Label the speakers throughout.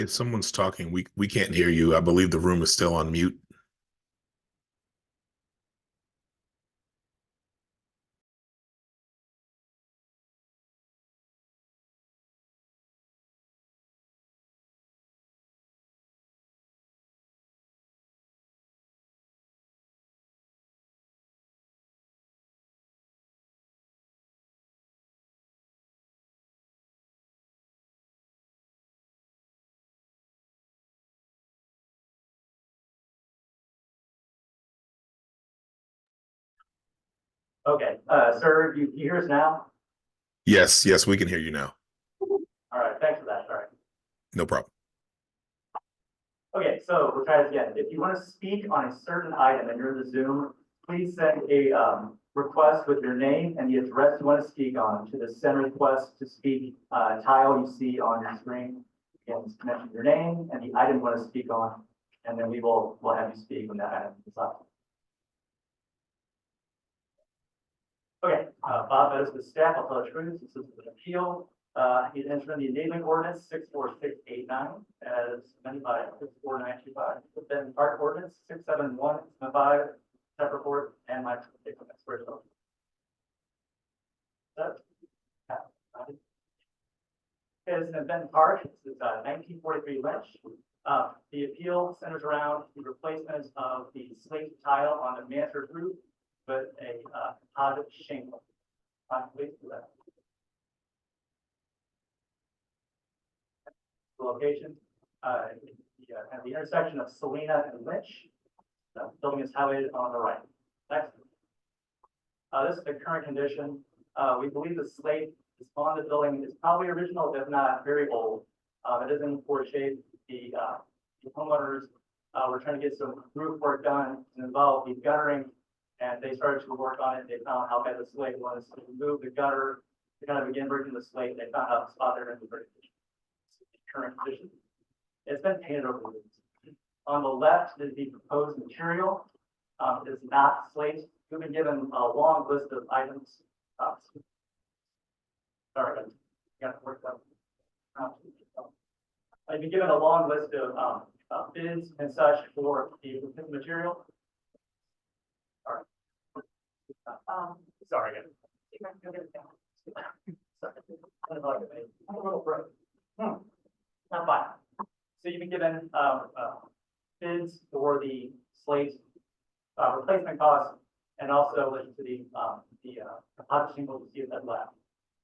Speaker 1: If someone's talking, we can't hear you. I believe the room is still on mute.
Speaker 2: Okay, sir, you hear us now?
Speaker 1: Yes, we can hear you now.
Speaker 2: All right, thanks for that. All right.
Speaker 1: No problem.
Speaker 2: Okay, so we'll try this again. If you want to speak on a certain item and you're in the Zoom, please send a request with your name and the address you want to speak on to the send request to speak tile you see on your screen. Again, just mention your name and the item you want to speak on, and then we'll have you speak when that item is up. Okay, Bob Meadows with staff. I'll tell the truth. This is an appeal. He's entering the enabling ordinance 64689 as amended by 64925. Then park ordinance 67175, separate report, and my expiration. Is an event park. This is 1943 Lynch. The appeal centers around the replacement of the slate tile on the mansard roof with a composite shingle. Please do that. The location, at the intersection of Salina and Lynch. The building is highlighted on the right. Next. This is the current condition. We believe the slate is on the building is probably original, if not very old. It is in poor shape. The homeowners were trying to get some roof work done and involve the guttering, and they started to work on it. They found how bad the slate was. So we moved the gutter to kind of begin breaking the slate. They found out the spot there in the current condition. It's been painted over the years. On the left is the proposed material. It is not slate. We've been given a long list of items. Sorry, I got to work that. I've been given a long list of bids and such for the material. All right. Sorry again. I'm a little broke. Not fine. So you've been given bids for the slate replacement costs, and also listen to the composite shingle to see that left.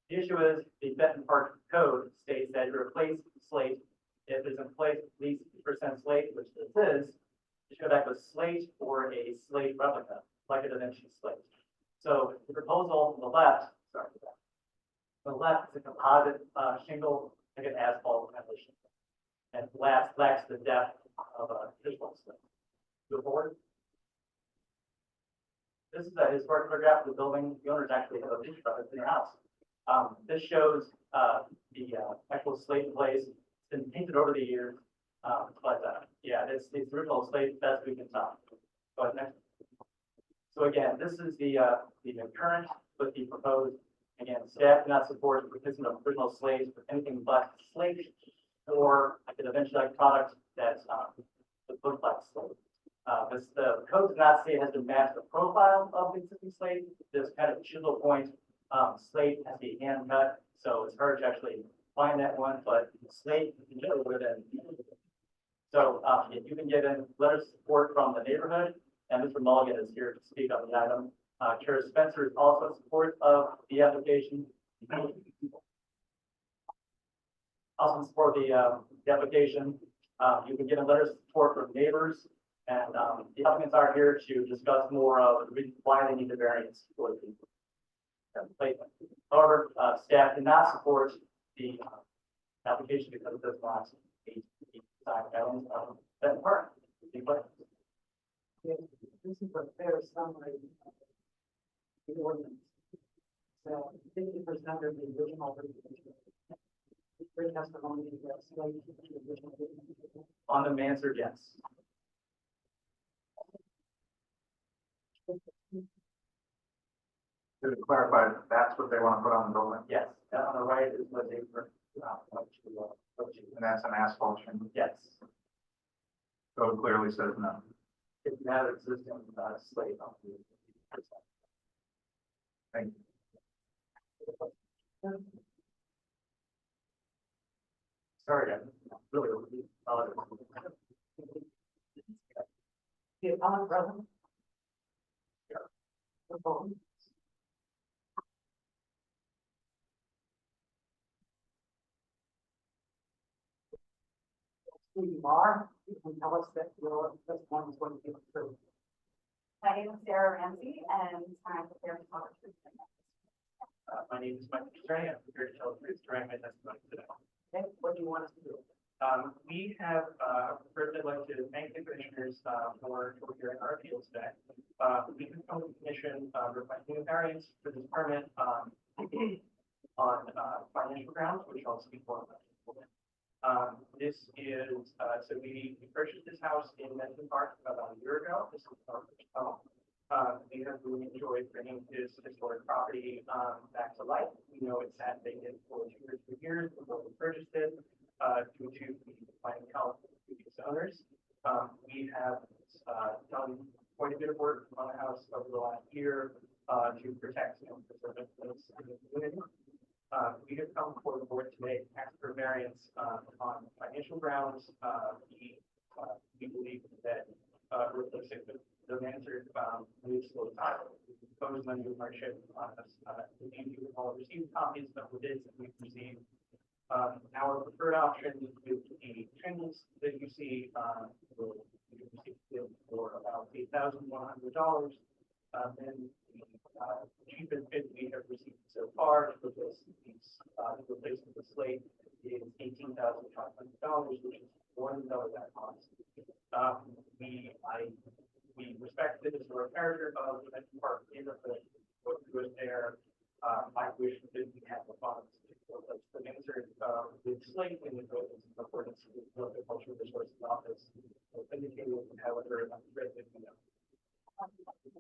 Speaker 2: The issue is the Benton Park Code states that you replace slate if it's in place at least 50% slate, which this is. You should go back with slate or a slate replica, like a Da Vinci slate. So the proposal on the left, sorry for that. The left is a composite shingle, like an asphalt kind of shingle, and lacks the depth of a traditional slate. Go forward. This is a historic photograph of the building. The owners actually have a picture of it in their house. This shows the actual slate in place. It's been painted over the years, yeah, it's the original slate best we can tell. Go ahead next. So again, this is the current with the proposed. Again, staff cannot support the replacement of original slates with anything but slate or like an eventually product that's look like slate. The code does not say it has to match the profile of the existing slate. This kind of chisel point slate has to be hand cut, so it's hard to actually find that one. But the slate you can get within. So if you've been given letters of support from the neighborhood, and Mr. Mulligan is here to speak on the item. Chair Spencer is also in support of the application. Also in support of the application. You've been given letters of support from neighbors. And the applicants are here to discuss more of the reason why they need the variance for the replacement. However, staff did not support the application because of this last design guidelines of that part.
Speaker 3: This is a fair summary of the ordinance. So 50% of the original free testimony that's going to the original.
Speaker 2: On the mansard, yes.
Speaker 4: To clarify, that's what they want to put on the building.
Speaker 2: Yes, on the right is what they what you
Speaker 4: And that's an asphalt shingle.
Speaker 2: Yes,
Speaker 4: Code clearly says no.
Speaker 2: if you have existing, slate on the.
Speaker 4: Thank you.
Speaker 2: Sorry, I'm really.
Speaker 3: The appellant present? The phone. Who you are, you can tell us that your testimony is going to be true.
Speaker 5: My name is Sarah Ramsey, and I'm prepared to tell the truth.
Speaker 2: My name is Michael Stray. I'm here to tell the truth during my testimony today.
Speaker 3: Okay, what do you want us to do?
Speaker 2: We have, first I'd like to thank the commissioners, for hearing our appeals today. We have come to the commission, requesting a variance for this permit, on, financial grounds, which I'll speak more about. This is, so we purchased this house in Menton Park about a year ago. This is our first home. We have really enjoyed bringing this historic property, back to life. We know it sat vacant for 2 or 3 years before we purchased it, due to the declining health of the previous owners. We have, done quite a bit of work on the house over the last year, to protect and preserve its place in the community. We have come before the board today to ask for variance, on financial grounds. We believe that, replacing the answer, moves slow time. We propose undue hardship on us. You all received copies of the bids that we've received. Our preferred option with the shingles that you see, will receive bid for about $8,100. And the cheapest bid we have received so far for this, the replacement of the slate is $18,500, which is more than double that cost. We respect the historic character of the Menton Park neighborhood, what was there. I wish that we had the funds to replace the answer, with slate in the code in accordance with the Cultural Resources Office. Indicated, however, I'm afraid that,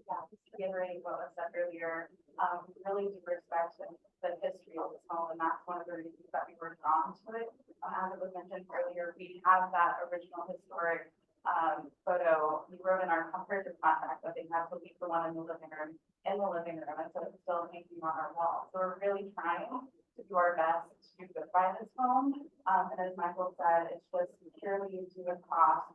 Speaker 5: Yeah, just reiterating what was said earlier, really do respect the history of this home, and that's one of the reasons that we were drawn to it. As it was mentioned earlier, we have that original historic photo. We wrote in our comparative contract that they had to leave the one in the living room, and so it's still hanging on our wall. So we're really trying to do our best to goodbye this home. And as Michael said, it's just purely due to cost.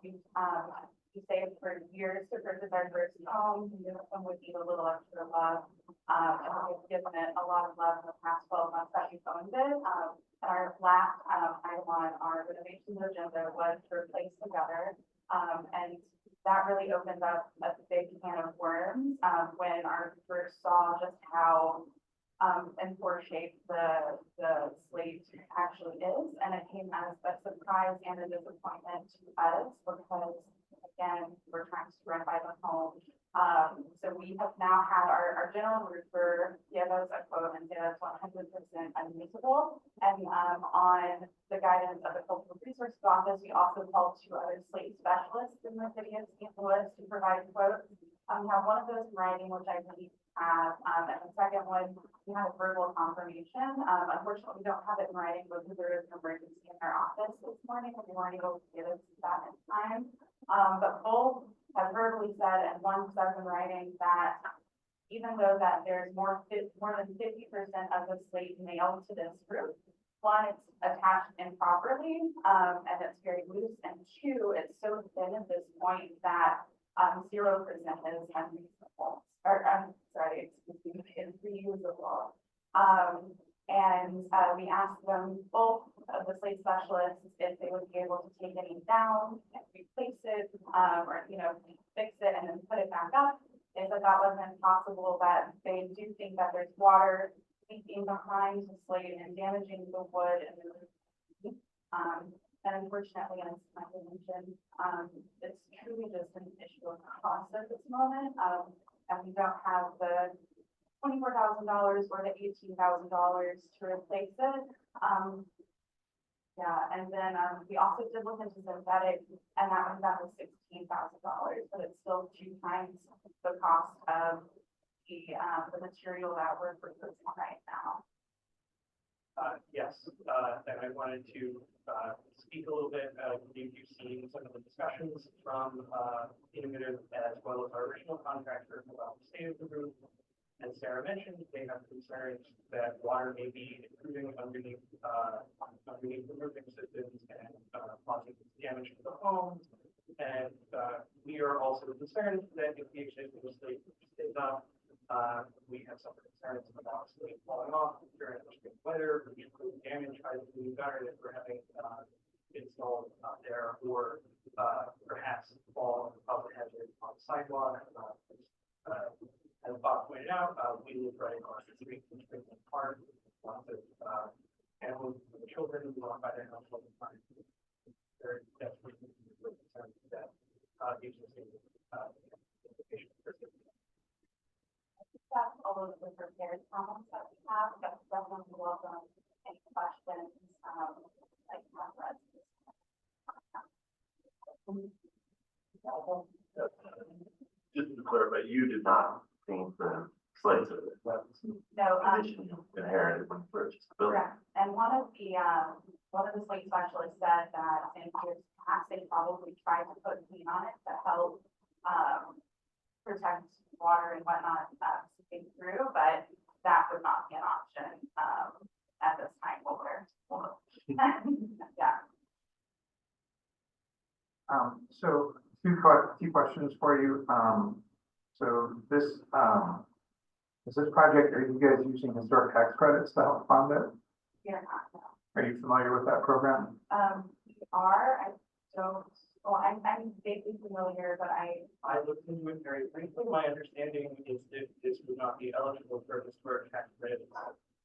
Speaker 5: We saved for years to purchase our first home. We knew some would need a little extra love. And we've given it a lot of love in the past 12 months that we've owned it. And our last item on our renovation agenda was to replace the gutter. And that really opened up a big can of worms when our first saw just how in poor shape the slate actually is. And it came as a surprise and a disappointment to us because, again, we're trying to run by the home. So we have now had our general roofer give us a quote and say that's 100% unusable. And on the guidance of the Cultural Resources Office, we also called 2 other slate specialists in the city of St. Louis to provide quotes. We have one of those in writing, which I believe have, and the second one, we have a verbal confirmation. Unfortunately, we don't have it in writing because there is an emergency in our office this morning, and we weren't able to get us that in time. But both have verbally said, and one says in writing, that even though that there's more than 50% of the slate nailed to this roof, 1, it's attached improperly, and it's very loose, and 2, it's so thin at this point that 0% is unreasonable. Or I'm sorry, excuse me, it's reusable. And we asked them, both of the slate specialists, if they would be able to take any down and replace it, or, fix it and then put it back up. They said that wasn't possible, that they do think that there's water leaking behind the slate and damaging the wood and and unfortunately, as Michael mentioned, it's truly just an issue of cost at this moment. And we don't have the $24,000 or the $18,000 to replace it. Yeah, and then we also did look into synthetic, and that was $16,000, but it's still 2 times the cost of the material that we're purchasing right now.
Speaker 2: Yes, and I wanted to, speak a little bit, you've seen some of the discussions from, Innovative as well as our original contractor about the state of the roof. As Sarah mentioned, they have concerns that water may be intruding underneath the roofing systems and, causing damage to the home. And, we are also concerned that if the existing slate stays up, we have some concerns about slate falling off during extreme weather, which could damage either the gutter that we're having installed there, or perhaps fall of the hazard on the sidewalk. As Bob pointed out, we live right across the street from Springfield Park. Lots of families and children who walk by their house all the time. They're definitely concerned that the existing implications for safety.
Speaker 5: That's all of the prepared comments that we have, but definitely welcome any questions, like reference.
Speaker 6: Just to clarify, you did not paint the slates of it. That's
Speaker 5: No,
Speaker 6: condition inherited when you purchased the building.
Speaker 5: correct. And one of the slate specialists said that in years past, they probably tried to put paint on it to help, protect water and whatnot, seeping through, but that would not be an option, at this time holder. Yeah.
Speaker 4: So two questions for you. So this, is this project, are you guys using historic tax credits to help fund it?
Speaker 5: We are not, no.
Speaker 4: Are you familiar with that program?
Speaker 5: We are, I don't, well, I'm vaguely familiar, but I
Speaker 2: looked into it very briefly. My understanding is that this would not be eligible for historic tax credit.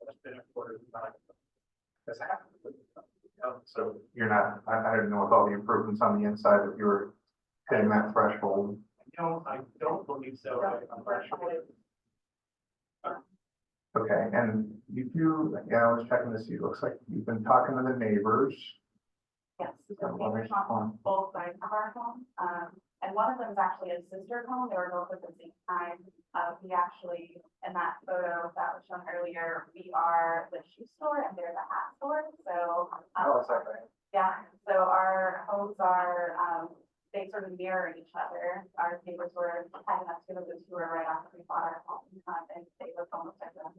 Speaker 2: That's been a quarter of the time. That's happened.
Speaker 4: So you're not, I don't know with all the improvements on the inside that you were hitting that threshold.
Speaker 2: I don't believe so. I'm not sure.
Speaker 4: Okay, and you do, yeah, I was checking to see, it looks like you've been talking to the neighbors.
Speaker 5: yes, the
Speaker 4: And
Speaker 5: neighbors on both sides of our home. And one of them is actually a sister home. They were both at the same time. We actually, in that photo that was shown earlier, we are the shoe store and they're the hat store. So,
Speaker 4: Oh, is that right?
Speaker 5: yeah, so our homes are, they sort of mirror each other. Our neighbors were kind enough to those who were right after we bought our home, and they look almost like them.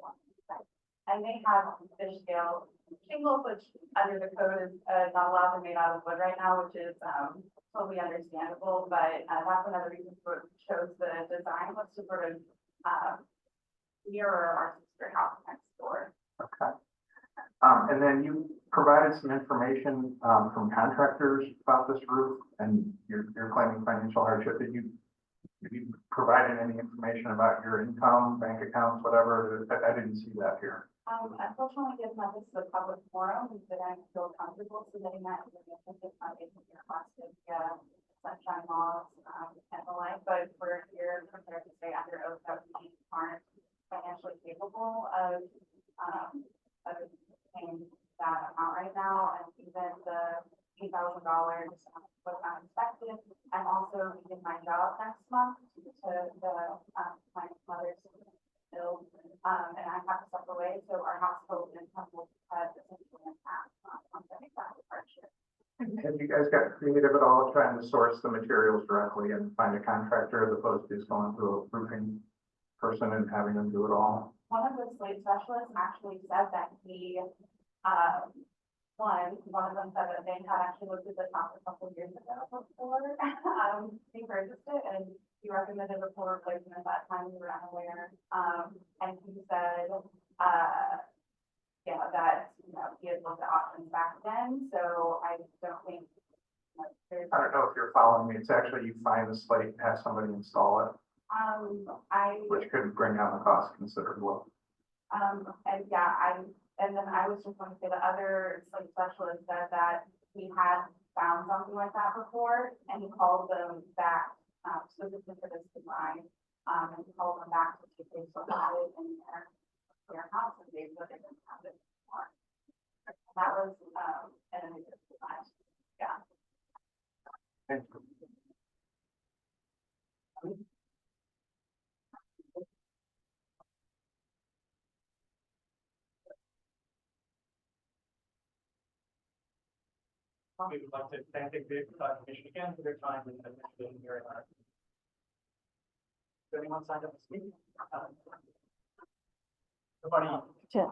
Speaker 5: And they have fish scale shingles, which under the code is not allowed to be made out of wood right now, which is totally understandable. But that's another reason for chose the design was to sort of mirror our sister house next door.
Speaker 4: Okay. And then you provided some information from contractors about this roof, and you're claiming financial hardship. Did you provided any information about your income, bank accounts, whatever? I didn't see that here.
Speaker 5: Unfortunately, given that this is a public forum, that I feel comfortable submitting that information if not being requested via sunshine laws and the like. But we're here prepared to say under oath that we aren't financially capable of paying that amount right now, and even the $8,000 was unexpected. I'm also leaving my job next month to the my mother's ill, and I have to step away, so our household income will be cut essentially in half on the exact hardship.
Speaker 4: Have you guys got creative at all trying to source the materials directly and find a contractor as opposed to just going through a roofing person and having them do it all?
Speaker 5: One of the slate specialists actually said that he, one of them said that they had actually looked at the top a couple of years ago before he purchased it, and he recommended a full replacement at that time. We were unaware, and he said, yeah, that he had looked at options back then. So I don't think there's.
Speaker 4: I don't know if you're following me. It's actually you find the slate, have somebody install it, which could bring down the cost considerably.
Speaker 5: And yeah, and then I was just going to say the other slate specialist said that he had found something like that before, and he called them back specifically for this design, and he called them back to see if they still had it in their house, and they didn't have it anymore. That was an amazing design. Yeah.
Speaker 4: Thank you.
Speaker 2: We would like to thank the commission again for their time and attention here. Does anyone signed up to speak? Nobody else here.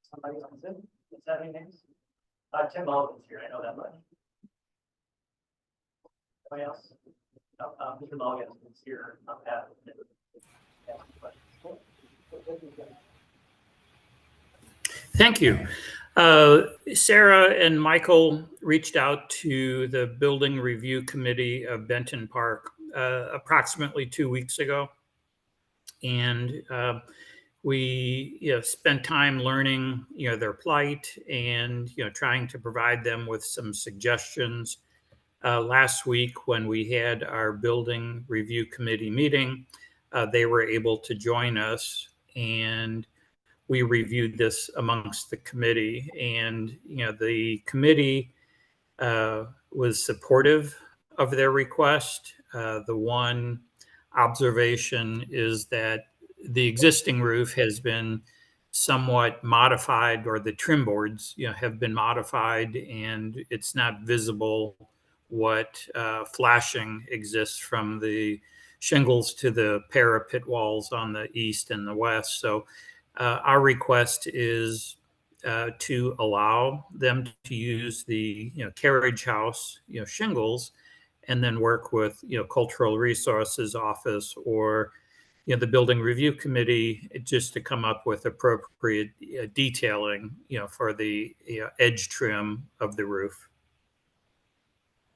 Speaker 2: Somebody on Zoom? Is that any names? Tim Mulligan's here, I know that much. Anybody else? Mr. Mulligan is here.
Speaker 7: Thank you. Sarah and Michael reached out to the Building Review Committee of Benton Park approximately 2 weeks ago. And we spent time learning their plight and trying to provide them with some suggestions. Last week when we had our Building Review Committee meeting, they were able to join us, and we reviewed this amongst the committee, and the committee was supportive of their request. The one observation is that the existing roof has been somewhat modified, or the trim boards have been modified, and it's not visible what flashing exists from the shingles to the parapet walls on the east and the west. So our request is to allow them to use the carriage house shingles, and then work with Cultural Resources Office or the Building Review Committee just to come up with appropriate detailing for the edge trim of the roof.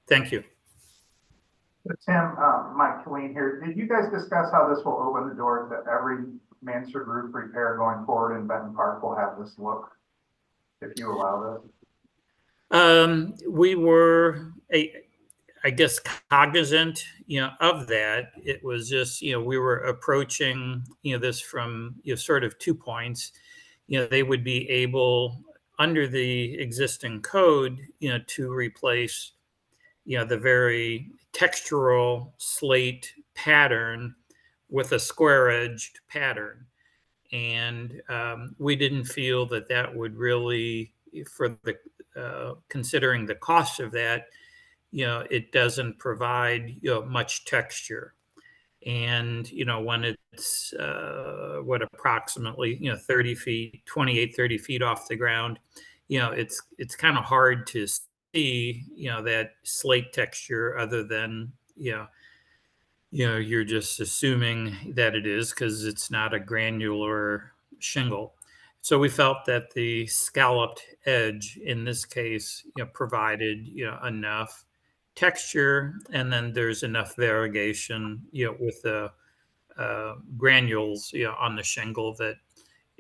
Speaker 7: Thank you.
Speaker 4: Tim, Mike Killeen here. Did you guys discuss how this will open the door to every mansard roof repair going forward in Benton Park will have this look, if you allow this?
Speaker 7: We were, I guess, cognizant, of that. It was just, we were approaching, this from, sort of 2 points. They would be able, under the existing code, to replace, the very textural slate pattern with a square-edged pattern. And we didn't feel that that would really, for the considering the cost of that, it doesn't provide much texture. And when it's approximately 30 feet, 28, 30 feet off the ground, it's kind of hard to see that slate texture, other than you're just assuming that it is because it's not a granular shingle. So we felt that the scalloped edge in this case provided enough texture, and then there's enough variegation with the granules on the shingle that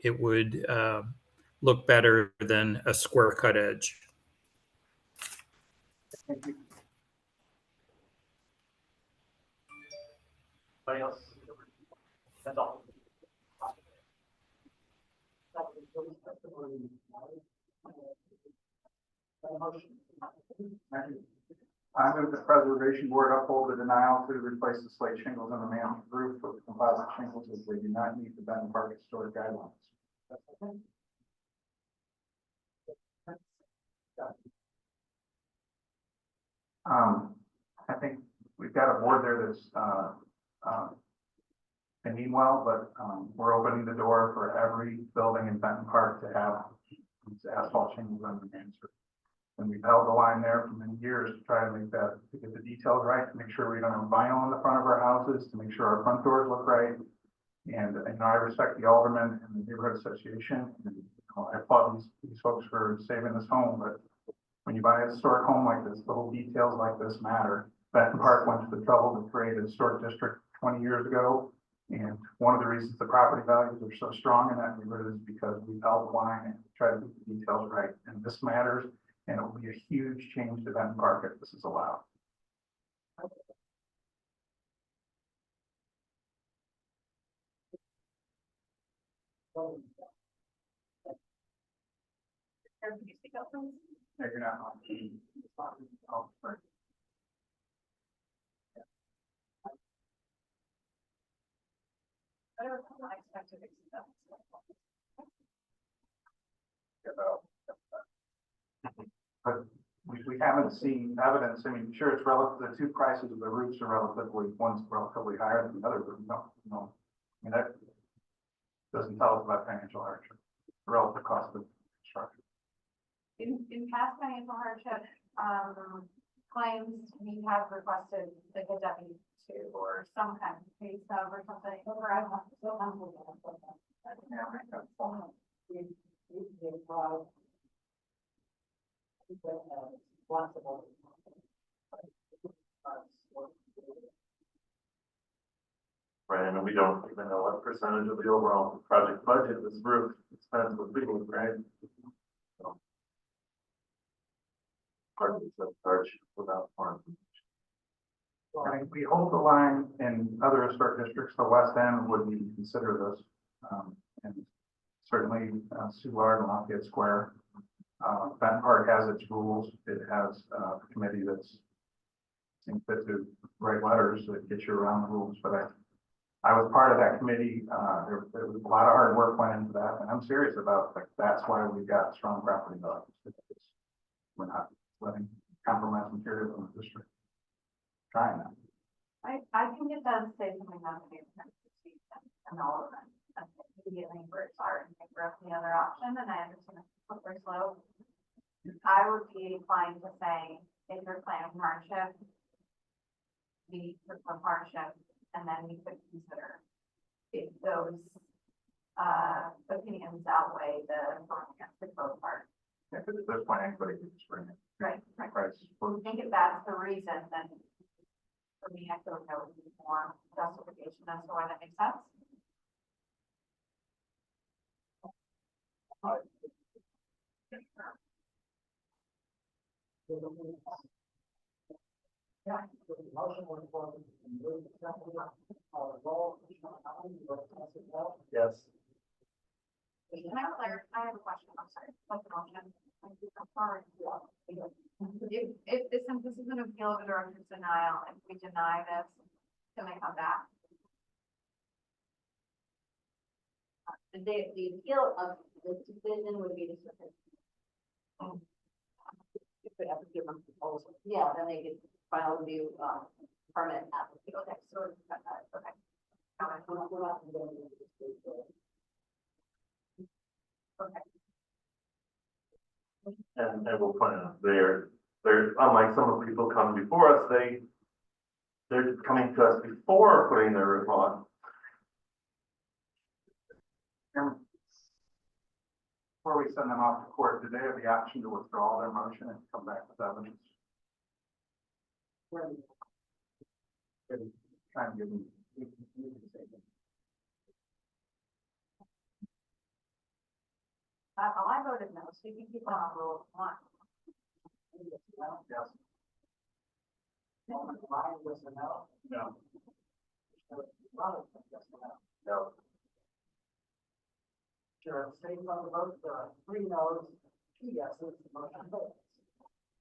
Speaker 7: it would look better than a square cut edge.
Speaker 4: Thank you.
Speaker 2: Anybody else? That's all.
Speaker 4: I move the Preservation Board uphold the denial to replace the slate shingles on the main roof with composite shingles as they do not meet the Benton Park historic guidelines. I think we've got a board there that's thinking well, but we're opening the door for every building in Benton Park to have these asphalt shingles on the main roof. And we've held the line there for many years to try to make that, to get the details right, to make sure we don't have vinyl in the front of our houses, to make sure our front doors look right. And I respect the aldermen and the neighborhood association. And I applaud these folks for saving this home, but when you buy a historic home like this, the little details like this matter. Benton Park went to the trouble to create a historic district 20 years ago. And one of the reasons the property values are so strong in that neighborhood is because we held the line and tried to get the details right. And this matters. And it will be a huge change to Benton Park if this is allowed.
Speaker 5: Can you speak up, please?
Speaker 4: No, you're not on. Oh, sorry.
Speaker 5: I don't know, I expect to fix that.
Speaker 4: but we haven't seen evidence. I mean, sure, it's relative, the two prices of the roofs are relatively, one's relatively higher than the other, but no. I mean, that doesn't tell us about financial hardship, relative cost of construction.
Speaker 5: In past financial hardship, claims, we have requested like a W-2 or some kind of pay stub or something.
Speaker 6: Right, and we don't even know what percentage of the overall project budget this roof expense would be, right? So, hard to set hardship without more.
Speaker 4: I mean, we hold the line in other historic districts, the West End would be consider this. And certainly Soulard and Lafayette Square. Benton Park has its rules. It has a committee that's seems fit to write letters that get you around the rules, but I was part of that committee. There was a lot of hard work went into that, and I'm serious about like that's why we've got strong property values. We're not letting compromise material in the district. Trying that.
Speaker 5: I think it does say something about the and all of them. Immediately where it's hard and figure out the other option, and I understand it's slippery slope. I would be inclined to say, if you're planning hardship, we need to put hardship, and then we could consider if those opinions outweigh the going against the code part.
Speaker 4: Yeah, because at this point, anybody can just bring it.
Speaker 5: Right.
Speaker 4: Price.
Speaker 5: I think if that's the reason, then for me, I feel like that would be more justification as to why that makes sense.
Speaker 6: Yes.
Speaker 5: Can I clarify? I have a question. I'm sorry. What's the motion? I'm sorry. If since this is an appeal of a director's denial, if we deny this, can they come back?
Speaker 8: The appeal of this decision would be the circuit.
Speaker 3: If they have to give them proposal.
Speaker 8: Yeah, then they could file a new, permit application.
Speaker 5: Okay, so, okay.
Speaker 3: We're not going to do this.
Speaker 5: Okay.
Speaker 6: And we'll point out, they're unlike some of the people coming before us, they're coming to us before putting their roof on.
Speaker 4: Before we send them off to court, do they have the option to withdraw their motion and come back with evidence? Try and give them.
Speaker 5: I voted no, so you can keep on rule one.
Speaker 4: Yes.
Speaker 3: Ryan was a no.
Speaker 4: No.
Speaker 3: Robert was a no.
Speaker 4: No.
Speaker 3: Sure, stays on the vote, there are 3 no's, 2 yeses, the motion votes.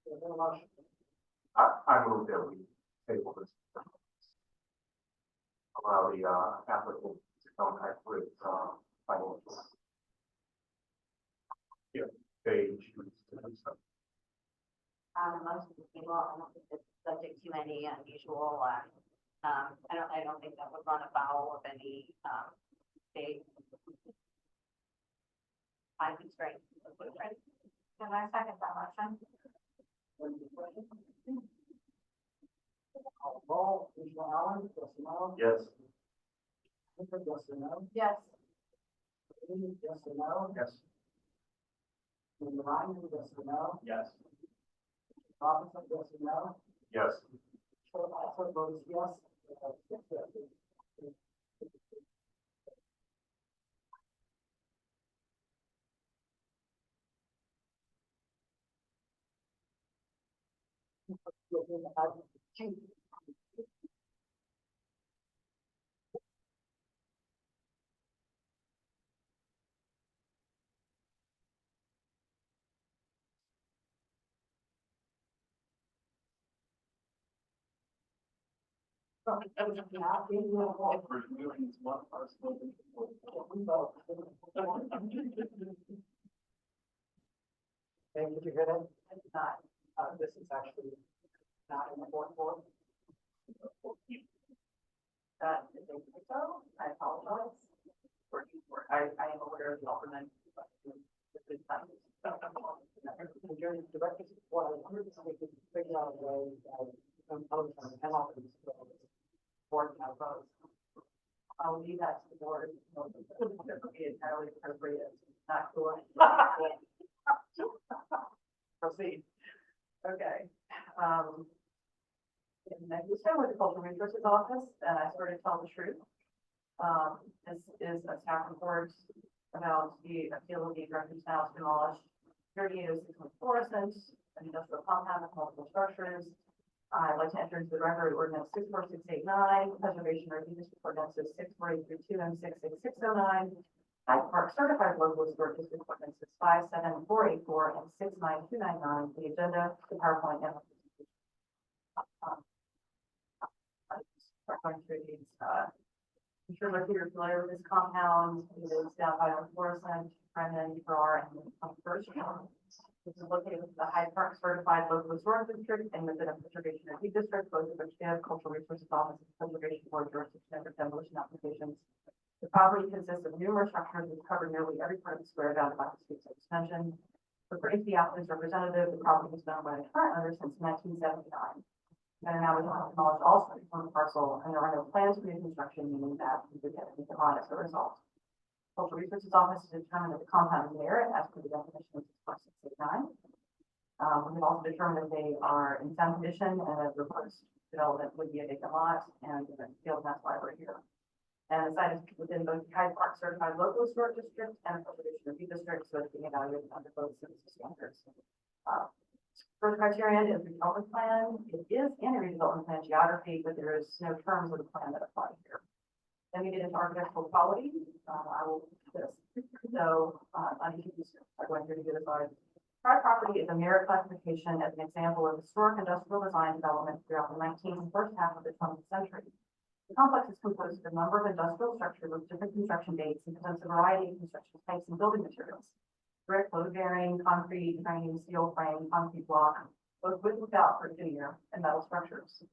Speaker 3: There's no motion.
Speaker 4: I move that we table this. Allow the applicant to come back with financial. Yeah, page.
Speaker 8: Most of the people, I don't think it's subject to any unusual, I don't think that would run afoul of any, state time constraints.
Speaker 5: Can I second that motion?
Speaker 3: Call roll, Commissioner Allen, yes or no?
Speaker 6: Yes.
Speaker 3: Clifford, yes or no?
Speaker 5: Yes.
Speaker 3: Amy, yes or no?
Speaker 4: Yes.
Speaker 3: Commissioner Ryan, yes or no?
Speaker 4: Yes.
Speaker 3: Robinson, yes or no?
Speaker 6: Yes.
Speaker 3: Chair also votes yes. 6 yeses. Okay, did you hear that? It's not, this is actually not in the fourth floor.
Speaker 5: That is a typo. I apologize. I am aware of the alternate.
Speaker 3: During the director's report, I wondered if we could figure out a way of imposing penalties for typos.
Speaker 5: I'll leave that to the board. It would be entirely appropriate, not cool.
Speaker 3: Proceed.
Speaker 5: Okay. And I used to with the Cultural Resources Office, and I sort of tell the truth. This is a staff report about the appeal of the refuge house demolished 3806 Florissant, an industrial compound with multiple structures. I'd like to enter into the record ordinance 64689, preservation review district ordinances 64832 and 66609. Hyde Park certified local historic district ordinances 57484 and 69299. The agenda, the PowerPoint, and going through these. I'm sure most of you are familiar with this compound. It is down by Florissant, Brennan, Farrar, and First. This is located in the Hyde Park certified local historic district and within a preservation review district, both of which have cultural resources office and preservation board jurisdiction over demolition applications. The property consists of numerous structures which cover nearly every part of the square bounded by the streets of extension. According to the applicant's representative, the property has been owned by the current owner since 1979. And now we have demolished all streets on the parcel, and there are no plans for new construction, meaning that we would get a bond as a result. Cultural Resources Office has determined that the compound is merit as per the definition of 64689. We've also determined that they are in sound condition and that the proposed development would be a vacant lot, and that's why we're here. And the site is within both the Hyde Park certified local historic district and preservation review district, so it's being evaluated under both sets of standards. First criterion is the development plan. It is in a redevelopment plan geography, but there is no terms of the plan that apply here. Then we get into architectural quality. I will do this. So I need to start going through to get aside. Our property is a merit classification as an example of historic industrial design development throughout the 19th and first half of the 20th century. The complex is composed of a number of industrial structures with different construction dates and presents a variety of construction types and building materials. Brick, load bearing, concrete, frame, steel frame, concrete block, both with and without veneer and metal structures.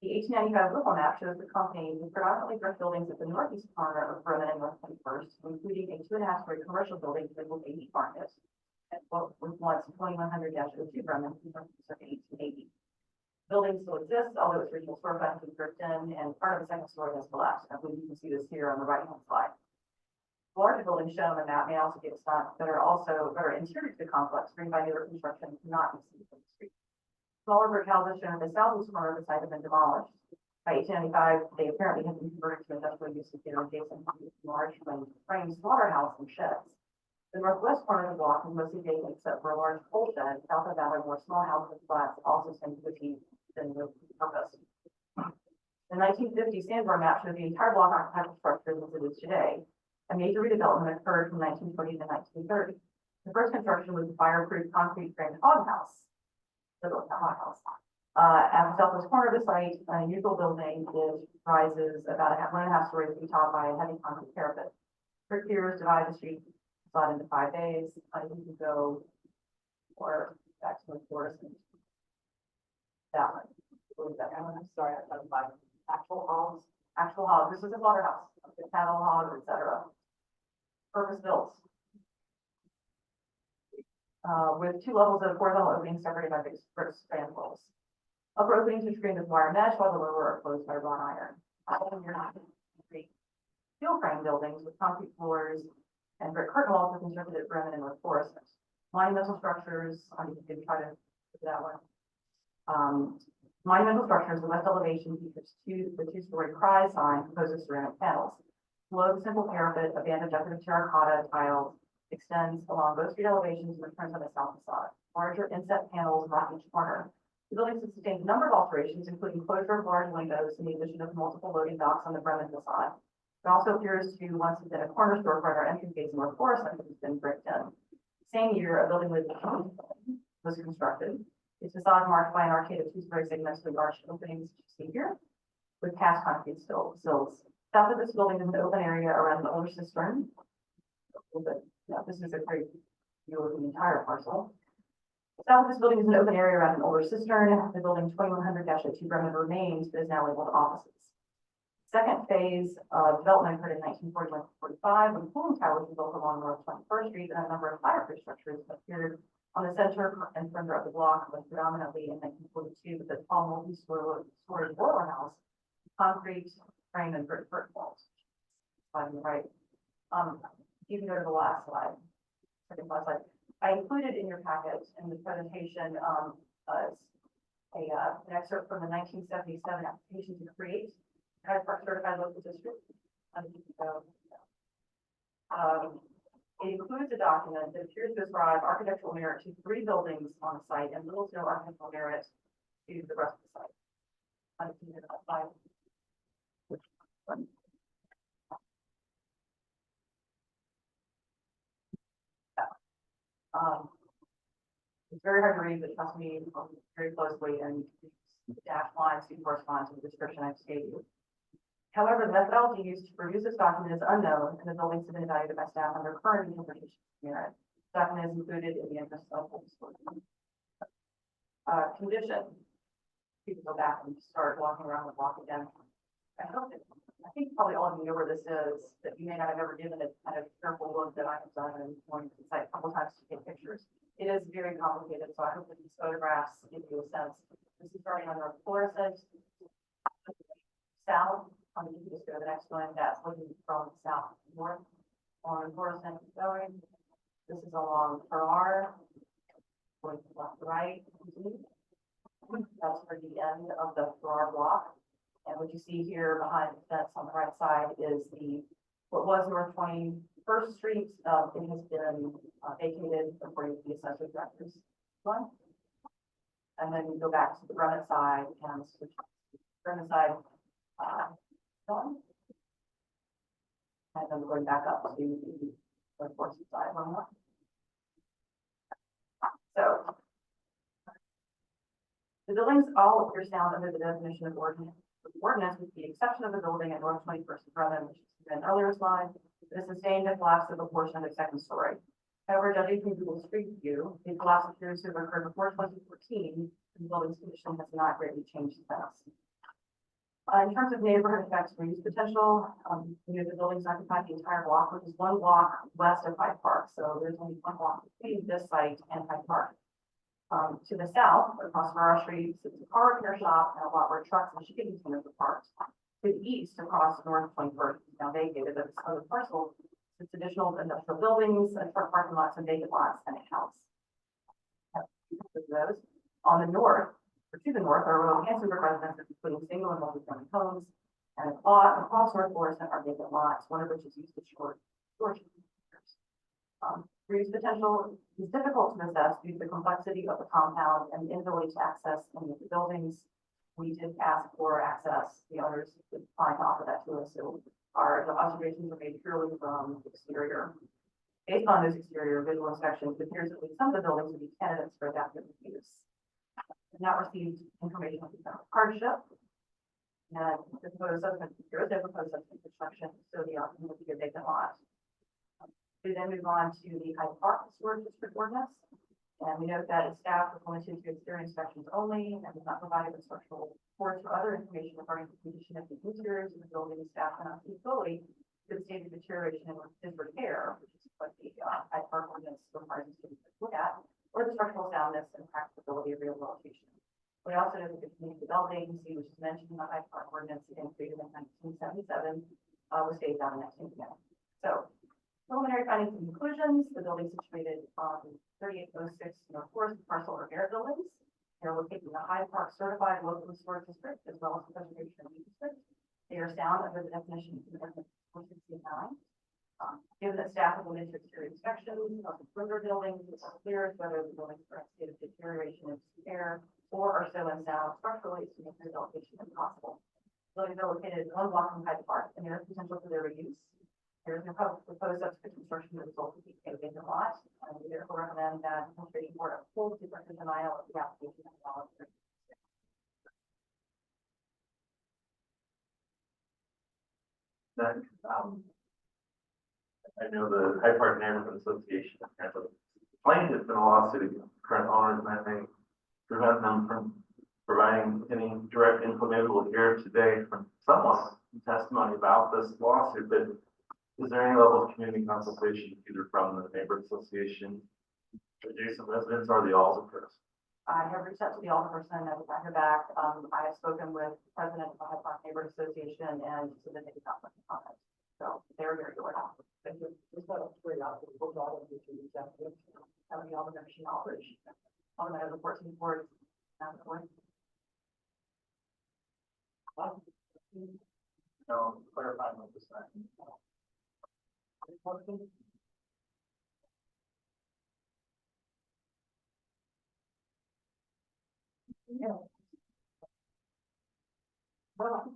Speaker 5: The 1895 Whipple map shows the company with predominantly brick buildings at the northeast corner of Brennan and North 21st, including a 2.5-story commercial building labeled 80 Market, and with once 2100-02 Brennan from circa 1880. The building still exists, although its original storefront was bricked in, and part of the second story has collapsed. I believe you can see this here on the right-hand side. Larger buildings shown on the map may also be extant, that are interior to the complex, bring by newer construction, cannot be seen from the street. Smaller brick houses shown at the southeast corner of the site have been demolished. By 1895, they apparently have been converted to industrial use that are adjacent to large frame slaughterhouse and sheds. The northwest corner of the block is mostly vacant except for a large coal shed south of that are more small houses and flats also seem to be than the purpose. The 1950 Sanborn map shows the entire block architectural structure as it is today. A major redevelopment occurred from 1920 to 1930. The first construction was the fireproof concrete framed hog house. At the southwest corner of the site, an unusual building rises about 1.5 stories to be topped by a heavy concrete parapet. Brick piers divide the street facade into 5 bays. You can go or back to the forest. That one. I'm sorry, I thought about actual hogs. Actual hogs. This is a slaughterhouse. Cattle, hogs, etc. Purpose built. With 2 levels of horizontal openings separated by big brick span walls. Upper openings are screened with wire mesh, while the lower are closed by wrought iron. Steel frame buildings with concrete floors and brick curtain walls are constructed at Brennan and North Florissant. Monumental structures, you can try to put that one. Monumental structures, the west elevation features the 2-story cry sign composed of ceramic panels. Below the simple parapet, a band of decorative terracotta tiles extends along both street elevations and returns on the south facade. Larger inset panels mark each corner. The building sustained a number of alterations, including closure of large windows and the addition of multiple loading docks on the Brennan facade. It also appears to once have been a corner storefront or entry gate in North Florissant that has been bricked in. Same year, a building with was constructed. Its facade marked by an arcade of 2-story segmentally arched openings, which you see here, with cast concrete sills. South of this building is an open area around the older cistern. This is a great view of the entire parcel.
Speaker 9: South of this building is an open area around an older cistern. The building 2100-02 Bremen remains, but is now labeled offices. Second phase of development occurred in 1941-45 when cooling towers were built along North 21st Street, and a number of fireproof structures appeared on the center and perimeter of the block, but predominantly in 1942 with the tall multi-story boiler house, concrete frame and brick walls. On the right. You can go to the last slide. Second last slide. I included in your packet in the presentation an excerpt from the 1977 application to create Hyde Park Certified Local District. It includes a document that appears to ascribe architectural merit to 3 buildings on the site and little to no architectural merit to the rest of the site. It's very hard to read, but trust me, very closely, and the dash lines do correspond to the description I just gave you. However, the methodology used to produce this document is unknown, and the buildings have been evaluated by staff under current interpretation of merit. The document is included in the interest of full disclosure. Condition. People go back and start walking around the block again. I think probably all of you know where this is, that you may not have ever given it kind of careful look that I have done and going to the site a couple times to take pictures. It is very complicated, so I hope that these photographs give you a sense. This is starting on North Florissant, south. You can just go to the next one. That's looking from south to north on Florissant going. This is along Farrar, going from left to right. That's for the end of the Farrar block. And what you see here behind the fence on the right side is what was North 21st Street. It has been vacated according to the assessor director's one. And then you go back to the Bremen side and switch to the Bremen side. And then going back up to the North Florissant side one more. So the buildings all appear sound under the definition of ordinance, with the exception of the building at North 21st and Bremen, which is in an earlier slide. It is sustained and collapse of a portion of the second story. However, judging from Google Street View, the collapse appears to have occurred before 2014, and the building's condition has not greatly changed since. In terms of neighborhood effects for use potential, the buildings occupy the entire block, which is 1 block west of Hyde Park. So there's only 1 block between this site and Hyde Park. To the south, across Farrar Street, sits a car repair shop and a lot where trucks and shipping containers are parked. To the east, across North 21st, now vacated, but this other parcel, it's additional industrial buildings, truck parking lots, and vacant lots, and a house. Those. On the north, or to the north, are rural Hansenburg residences, including single and multi-family homes, and across North Florissant are vacant lots, one of which is used to storage containers. Reuse potential is difficult to assess due to the complexity of the compound and the inability to access any of the buildings. We did ask for access. The owners would find to offer that to us. So the observations are made purely from exterior. Based on those exterior visual inspections, it appears that some of the buildings would be candidates for adaptive use. We've not received information on the hardship. And the proposed subsequent, there is no proposed subsequent construction, so the option would be a vacant lot. We then move on to the Hyde Park Storage District ordinance. And we note that its staff was limited to exterior inspections only and was not provided with structural reports or other information regarding the condition of the interiors of the building. Staff cannot see fully to the state of deterioration and disrepair, which is what the Hyde Park ordinance requires us to look at, or the structural soundness and practicability of rehabilitation. We also know that the community development agency, which is mentioned in the Hyde Park ordinance, again created in 1977, was phased out in 1910. So, preliminary findings and conclusions: the building situated on 3806 North Florissant parcel or Garrett buildings. They're located in the Hyde Park Certified Local Storage District as well as the Preservation District. They are sound under the definition of 469. Given that staff have limited to exterior inspections of the further buildings, it's unclear whether the buildings are in a state of deterioration and disrepair or are so unsound structurally to make rehabilitation impossible. Buildings are located in 1 block from Hyde Park, and there is potential for their reuse. There is no proposed subsequent construction that results in a vacant lot, and we therefore recommend that the administration board uphold the denial of the application.
Speaker 6: I know the Hyde Park Neighborhood Association has a plaintiff in a lawsuit against current owners, and that may prevent them from providing any direct info. Maybe we'll hear today from someone testimony about this lawsuit, but is there any level of community consultation either from the neighborhood association, adjacent residents, or the Alderperson?
Speaker 9: I have reached out to the alderperson, I was not hear back. I have spoken with the president of the Hyde Park Neighborhood Association and so that they did not comment. So they're very good.
Speaker 3: Thank you. Just out of curiosity, what all of you do you have?
Speaker 9: Have the alderman knowledge. Alderman of the 14 boards.
Speaker 4: No, clarify what this thing.
Speaker 3: Yeah. Well,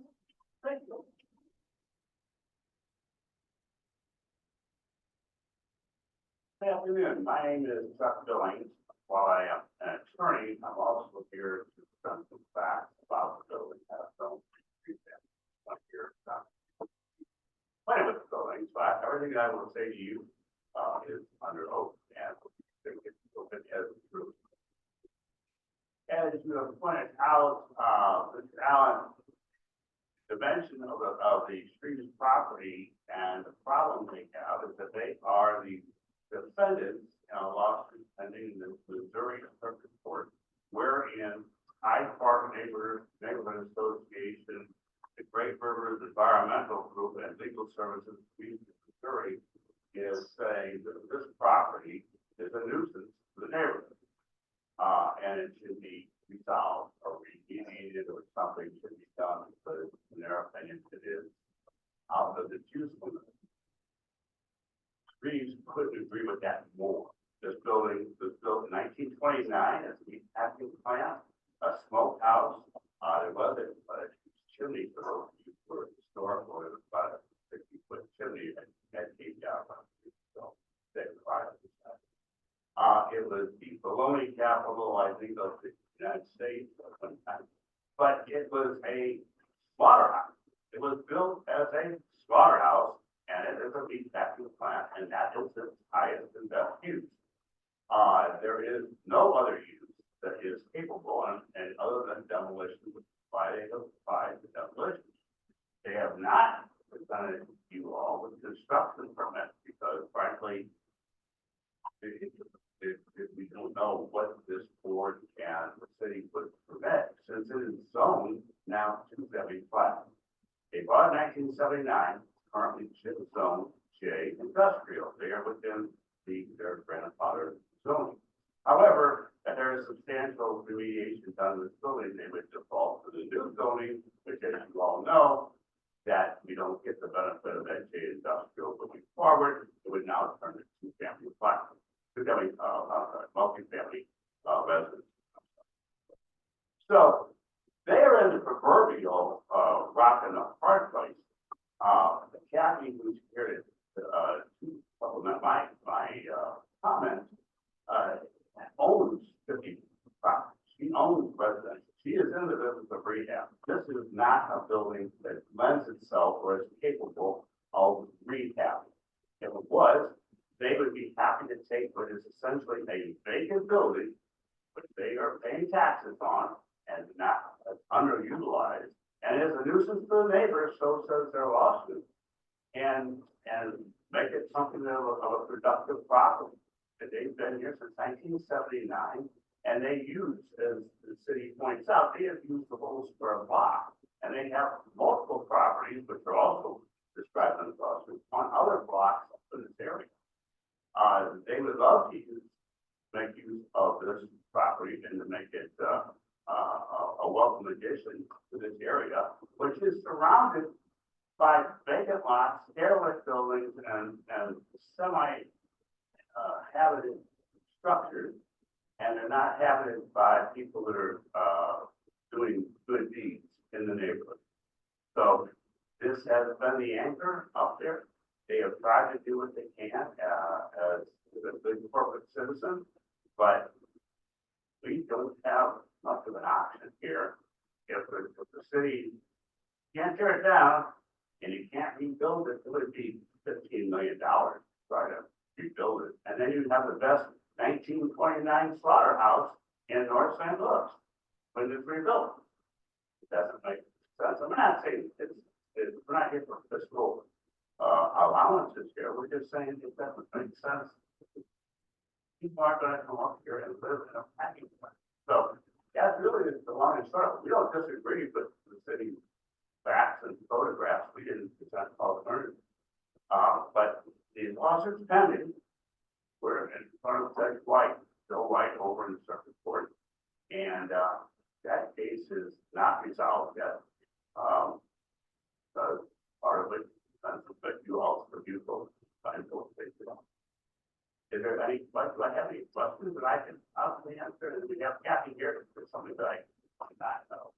Speaker 3: thank you.
Speaker 10: Good afternoon. My name is Chuck Billings. While I am an attorney, I'm also here to present some facts about the building. Plenty of the buildings, but everything I will say to you is under oath and think it's open as true. As you have pointed out, Mr. Allen, dimension of the street's property and the problem they have is that they are the defendants in a lawsuit pending in the Missouri Circuit Court, wherein Hyde Park Neighborhood Association, the Great Rivers Environmental Group, and Legal Services of Missouri is saying that this property is a nuisance to the neighborhood. And it should be resolved or remediated or something should be done because in their opinion it is out of its usefulness. Reeves couldn't agree with that more. This building was built in 1929 as a meat packing plant, a smokehouse. There was a chimney for those who were historical. It was about a 60-foot chimney that came down. So they required this. It was the bologna capital, I think, of the United States at one time. But it was a slaughterhouse. It was built as a slaughterhouse, and it is a meat packing plant, and that is its highest and best use. There is no other use that is capable, and other than demolition, which is why they have applied the demolition. They have not presented you all with construction permits because, frankly, we don't know what this board and the city would permit since it is zoned now 275. They bought in 1979, currently zone J industrial. They are within their grandfather zoning. However, if there is substantial remediation done in this building, they would default to the new zoning, which, as you all know, that we don't get the benefit of that J industrial moving forward. It would now turn to two-family apartment. Multi-family residence. So they are in the proverbial rock and a hard place. Kathy, who's here to supplement my comment, owns 50 properties. She owns residence. She is in the business of rehab. This is not a building that lends itself or is capable of rehab. If it was, they would be happy to take what is essentially a vacant building, which they are paying taxes on and not underutilized, and is a nuisance to the neighbors, so says their lawsuit, and make it something of a productive property. They've been here since 1979, and they use, as the city points out, they have used the whole square block, and they have multiple properties, which are also described in the lawsuit, on other blocks in this area. They would love to make use of this property and to make it a welcome addition to this area, which is surrounded by vacant lots, derelict buildings, and semi habited structures, and they're not habited by people that are doing good deeds in the neighborhood. So this has been the anchor up there. They have tried to do what they can as a good corporate citizen, but we don't have much of an option here. If the city can't tear it down and you can't rebuild it, it would be $15 million to try to rebuild it. And then you'd have the best 1929 slaughterhouse in North St. Louis when it was rebuilt. It doesn't make sense. I'm not saying we're not here for fiscal allowances here. We're just saying it doesn't make sense. People aren't going to come up here and live in a packing plant. So that's really the long and short. We don't disagree with the city facts and photographs. We didn't present alternatives. But the lawsuit's pending. We're in front of Judge White, Bill White over in the circuit court. And that case is not resolved yet. Part of it depends on what you all review those financial statements. Is there any, do I have any questions that I can possibly answer? And we have Kathy here for something that I might not know.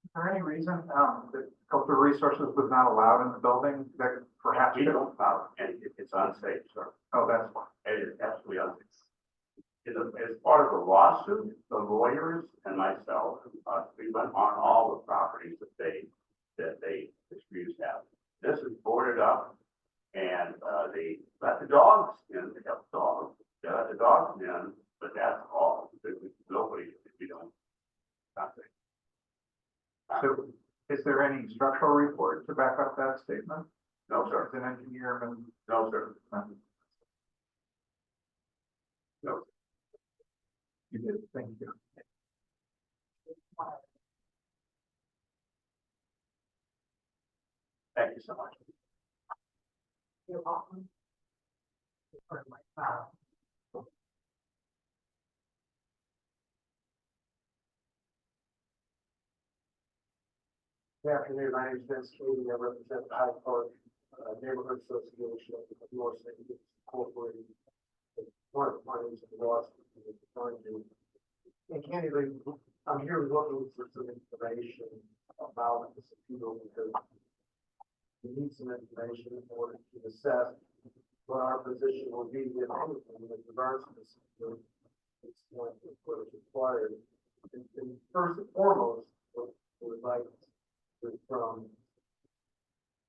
Speaker 4: Is there any reason, that cultural resources was not allowed in the building that perhaps?
Speaker 10: We don't know, and it's unsafe, sir.
Speaker 4: Oh, that's why.
Speaker 10: It is absolutely unsafe. As part of the lawsuit, the lawyers and myself, we went on all the properties that they disputes have. This is boarded up, and they let the dogs in. They have dogs. They let the dogs in, but that's all. Nobody, we don't. Nothing.
Speaker 4: So is there any structural report to back up that statement?
Speaker 10: No, sir.
Speaker 4: As an engineer and.
Speaker 10: No, sir. No.
Speaker 4: You did, thank you.
Speaker 10: Thank you so much.
Speaker 3: You're welcome.
Speaker 11: Good afternoon, my name is Vince Katie, I represent the Hyde Park Neighborhood Association of North St. Louis Incorporated. One of the parties in the lawsuit is trying to, and candidly, I'm here looking for some information about this appeal because we need some information in order to assess what our position will be if anything with regards to this appeal. It's what is required. And first and foremost, what we would like from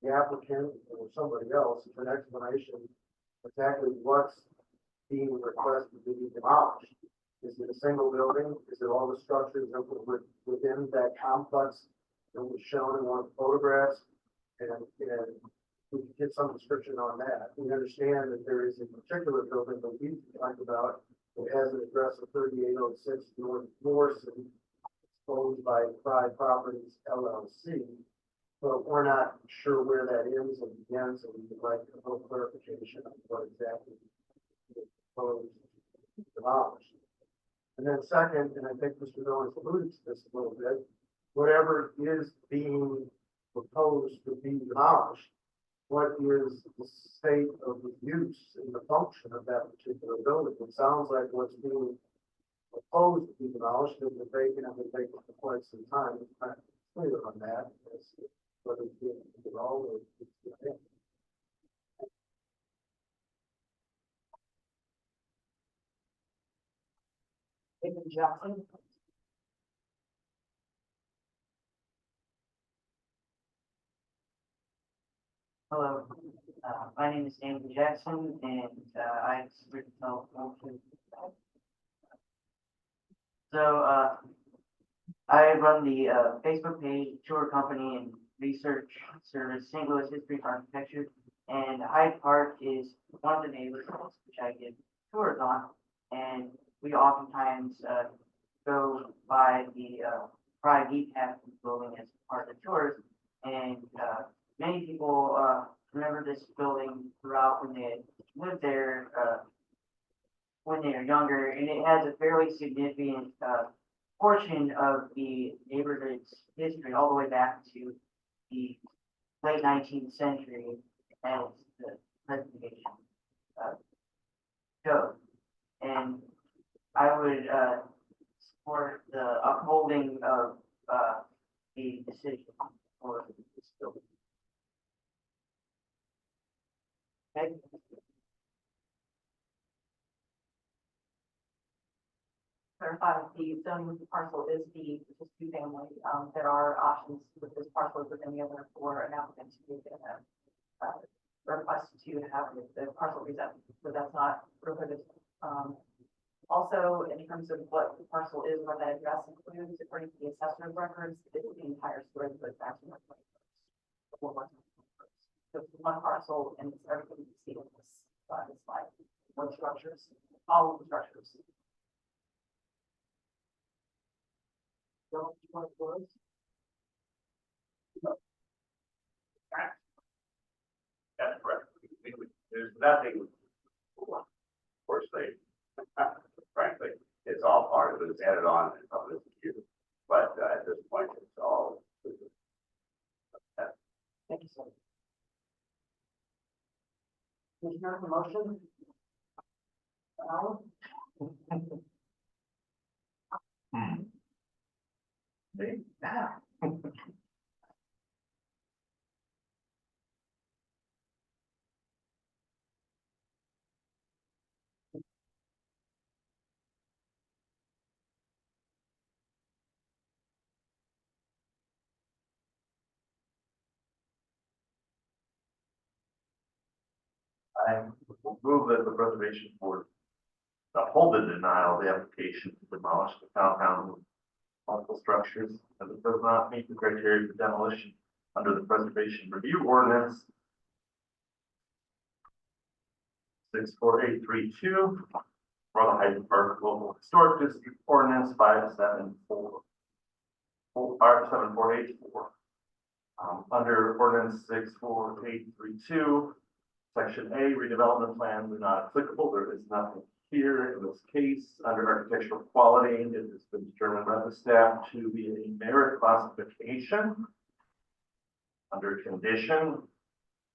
Speaker 11: the applicant or somebody else an explanation exactly what's being requested to be demolished. Is it a single building? Is it all the structures that were within that complex that was shown in one of the photographs? And we can get some description on that. We understand that there is a particular building that we talked about that has an address of 3806 North Morrison, owned by Pride Properties LLC, but we're not sure where that ends and begins, and we would like a little clarification on what exactly is proposed to demolish. And then second, and I think Mr. Miller alluded to this a little bit, whatever is being proposed to be demolished, what is the state of the use and the function of that particular building? It sounds like what's being proposed to be demolished has been vacant and been vacant for quite some time. It's not clear on that, as whether it's being demolished or it's being.
Speaker 3: David Jackson.
Speaker 12: Hello, my name is David Jackson, and I support the motion. So I run the Facebook page, tour company, and research service, St. Louis History and Architecture, and Hyde Park is one of the neighborhoods which I give tours on, and we oftentimes go by the Pride EPAC building as part of the tours, and many people remember this building throughout when they lived there when they were younger, and it has a fairly significant portion of the neighborhood's history all the way back to the late 19th century, as the presentation shows. And I would support the upholding of the decision for this building. Okay.
Speaker 9: Clarify, the zoning parcel is the two family. There are options with this parcel as with any other for an applicant to move in request to have the parcel rezoned, but that's not prohibited. Also, in terms of what the parcel is, what that address includes, according to the assessor's records, it's the entire story, but it's actually not 21st. So it's one parcel and it's everything you see in this, this slide, one structures, all of the structures.
Speaker 11: Don't you want to close?
Speaker 10: That's correct. There's nothing, of course, they, frankly, it's all part of it, it's added on, it's all this queue. But at this point, it's all.
Speaker 9: Thank you, sir. Commissioner, the motion? Alan?
Speaker 6: Me? I move that the preservation board uphold the denial of the application to demolish the compound with multiple structures as it does not meet the criteria for demolition under the preservation review ordinance 64832 or the Hyde Park Local Historic District Ordinance 57484. Under ordinance 64832, section A, redevelopment plans are not applicable. There is nothing here in this case. Under architectural quality, it has been determined by the staff to be a merit classification. Under condition,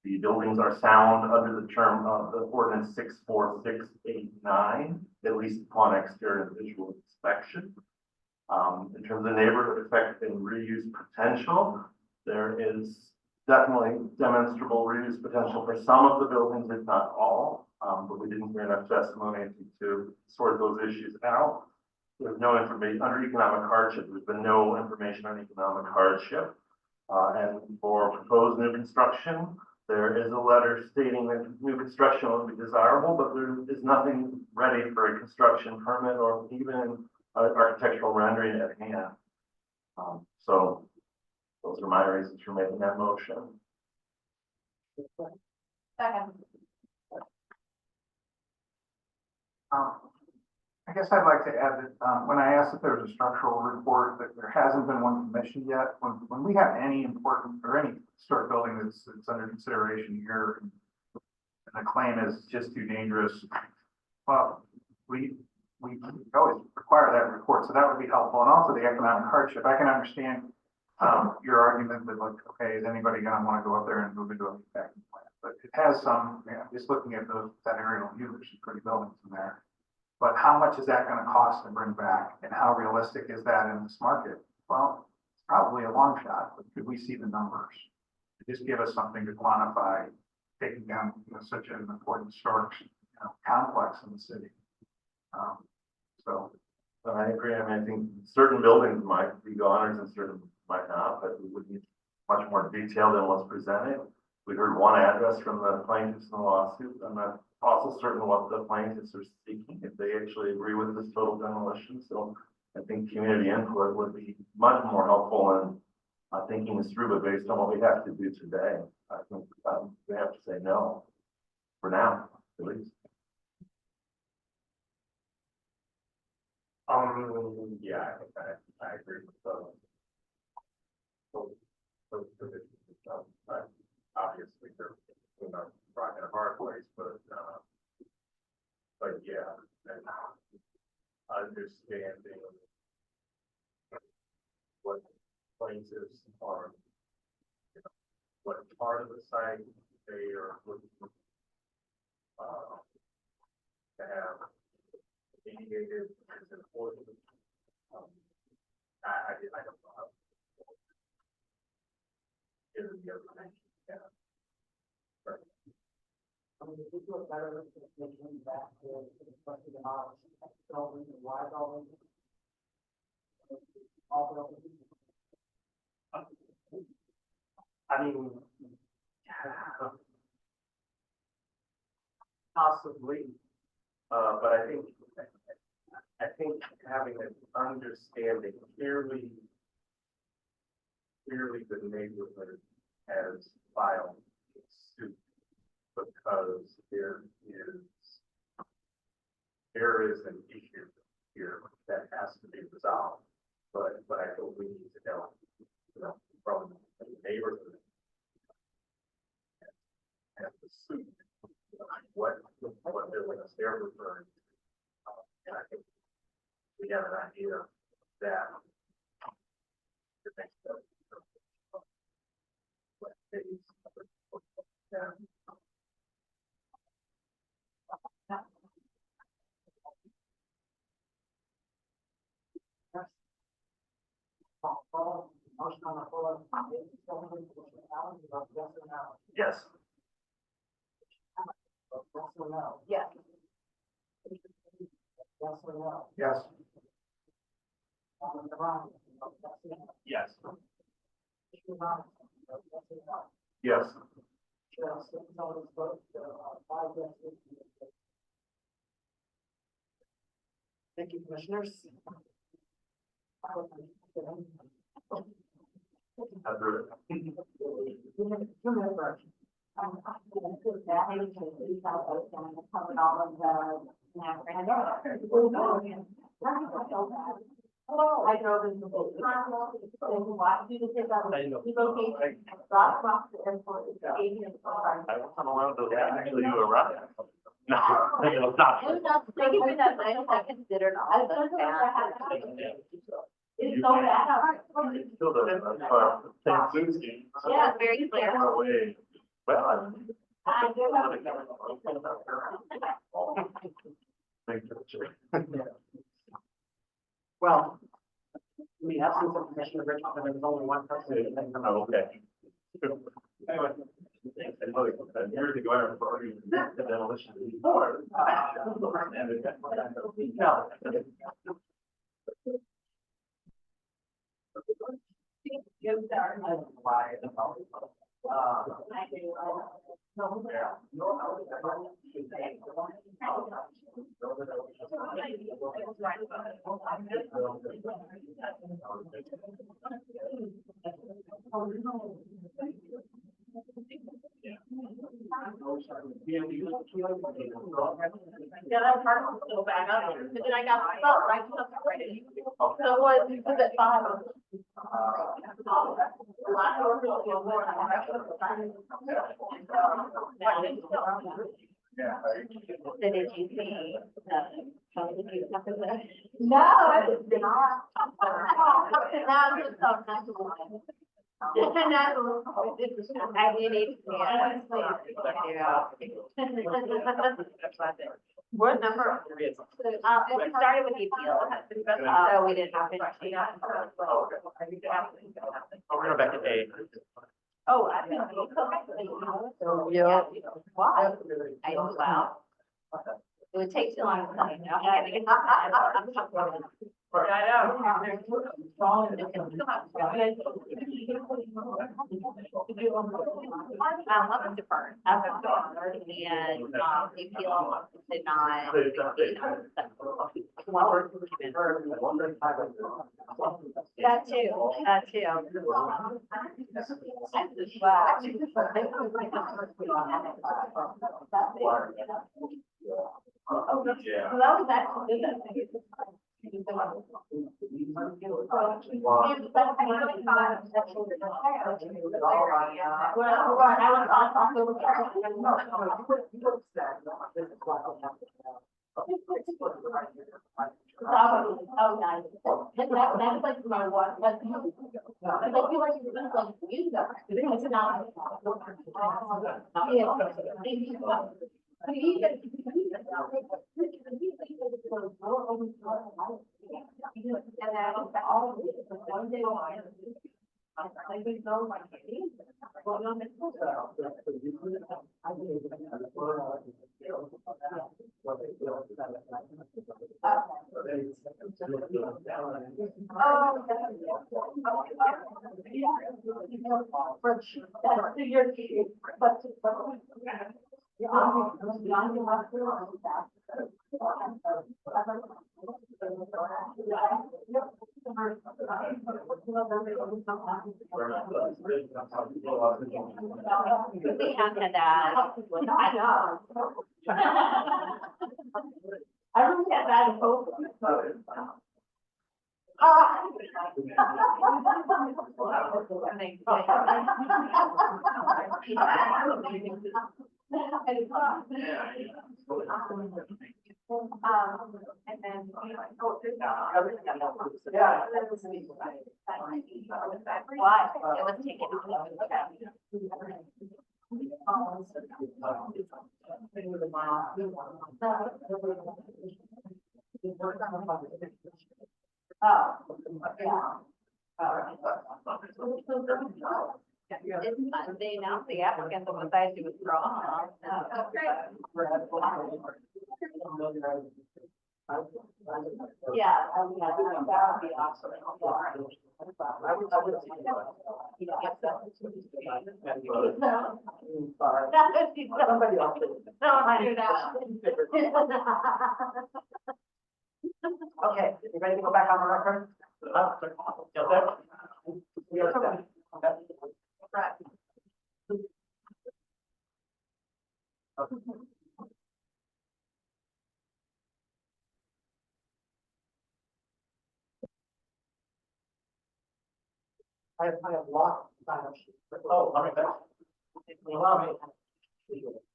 Speaker 6: the buildings are sound under the term of the ordinance 64689, at least upon exterior and visual inspection. In terms of neighborhood effect and reuse potential, there is definitely demonstrable reuse potential for some of the buildings, if not all. But we didn't hear enough testimony to sort those issues out. There's no information under economic hardship. There's been no information on economic hardship. And for proposed new construction, there is a letter stating that new construction would be desirable, but there is nothing ready for a construction permit or even an architectural rendering at hand. So those are my reasons for making that motion.
Speaker 5: Second.
Speaker 4: I guess I'd like to add that, when I asked if there was a structural report, that there hasn't been one commissioned yet. When we have any important or any historic building that's under consideration here, and the claim is just too dangerous, well, we always require that report, so that would be helpful. And also the economic hardship. I can understand your argument that, like, okay, is anybody gonna want to go up there and move into a manufacturing plant? But it has some, just looking at that aerial view, there's some pretty buildings in there. But how much is that gonna cost to bring back, and how realistic is that in this market? Well, it's probably a long shot, but could we see the numbers? Just give us something to quantify taking down, such an important historic, complex in the city. So.
Speaker 6: I agree. I mean, I think certain buildings might be goners and certain might not, but we would need much more detail than what's presented. We heard one address from the plaintiffs in the lawsuit. I'm not also certain what the plaintiffs are seeking, if they actually agree with this total demolition. So I think community input would be much more helpful in thinking this through, but based on what we have to do today, I think we have to say no for now, at least.
Speaker 10: Yeah, I think I agree with those. Those positions and stuff, but obviously they're in a rock and a hard place, but yeah, and understanding what places are, what part of the site they are looking to have mediated is important. I don't know how. Given the information, yeah. Right.
Speaker 3: I mean, if you do a better making back to the question of knowledge, building and why building. All buildings.
Speaker 2: I mean,
Speaker 6: Possibly, but I think having an understanding clearly the neighborhood has filed a suit because there is an issue here that has to be resolved. But I think we need to know, from the neighborhood and the suit, what buildings they're referring to. And I think we have an idea that the next step. What phase yeah.
Speaker 3: Motion on the floor.
Speaker 6: Yes.
Speaker 3: Yes or no?
Speaker 8: Yes.
Speaker 3: Yes or no?
Speaker 4: Yes.
Speaker 3: Alderman Devon? Yes or no?
Speaker 6: Yes.
Speaker 3: Mr. Devon? Yes or no?
Speaker 6: Yes.
Speaker 3: Chair, six noes, vote, five yes. Thank you, commissioners.
Speaker 6: After
Speaker 8: Covered all of the, I drove in the boat. Watch you to pick up the location, drop off the airport.
Speaker 6: I wasn't around to actually do a run. No, not.
Speaker 8: Thank you for that, I considered all of that. It's so bad.
Speaker 6: Still the, Suzuki.
Speaker 8: Yeah, very clear.
Speaker 6: Away. Well,
Speaker 8: I do
Speaker 6: thank you.
Speaker 3: Well, in the absence of Commissioner Richardson, there was only one person.
Speaker 6: Oh, okay. Anyway. Years ago, I remember the demolition before.
Speaker 3: No.
Speaker 8: Yeah, that's hard to go back up, but then I got stuck right to the right. So what, was it five? Did you see? No, I did not. That was so nice. I did What number? It started with the appeal, so we didn't have to.
Speaker 6: We're going back to A.
Speaker 8: Oh, I think. Yeah. Why? Wow. It would take too long to tell you now. I love it deferred. And, the appeal did not. That too, that too.
Speaker 6: Yeah.
Speaker 8: So that was actually. Oh, nice. That's like my one, but I feel like it's like you guys. It's not. We have had that.
Speaker 9: I know.
Speaker 8: I don't get that in both.
Speaker 5: And then.
Speaker 9: Yeah.
Speaker 8: Why? It was taken.
Speaker 9: Oh, yeah.
Speaker 8: They announced the applicant will decide to withdraw. Yeah. That would be awesome.
Speaker 9: Somebody else.
Speaker 8: No, I do that.
Speaker 9: Okay, you ready to go back on the record? We are set. Okay.
Speaker 8: Right.
Speaker 9: I have lost.
Speaker 2: Oh, all right, thanks. Allow me.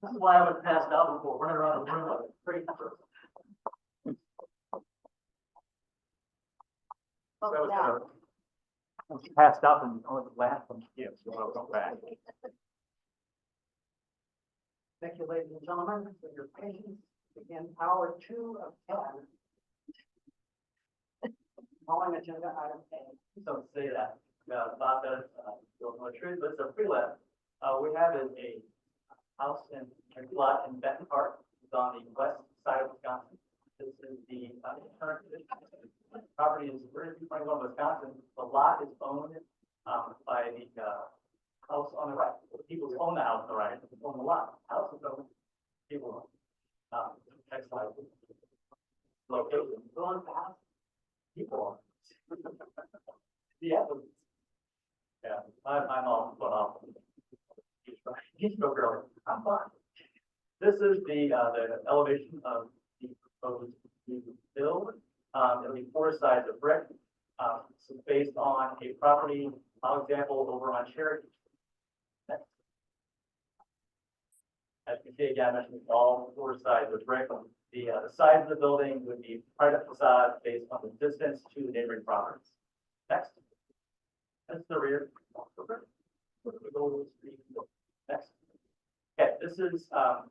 Speaker 2: This is why I was passed out before, running around the room like a crazy person. I was passed out and only the last one, yeah, so I'll go back.
Speaker 9: Thank you, ladies and gentlemen, for your patience. Begin hour 2 of 10. Calling agenda item A.
Speaker 2: Don't say that, about that, don't know the truth, but it's a pre-lab. We have a house in a lot in Benton Park, it's on the west side of Wisconsin. This is the current property is 3221 Wisconsin. The lot is owned by the house on the right. The people who own the house on the right, own the lot. House is owned. People own. Next slide. Location. Who owns the house? People. Yeah. Yeah, I'm all put off. He's no girl. I'm fine. This is the elevation of the proposed new build. It'll be 4 sides of brick. So based on a property, example over on Cherokee. Next. As you can see again, I mentioned all 4 sides of brick. The size of the building would be private facade based on the distance to the neighboring properties. Next. That's the rear. Next. Okay, this is a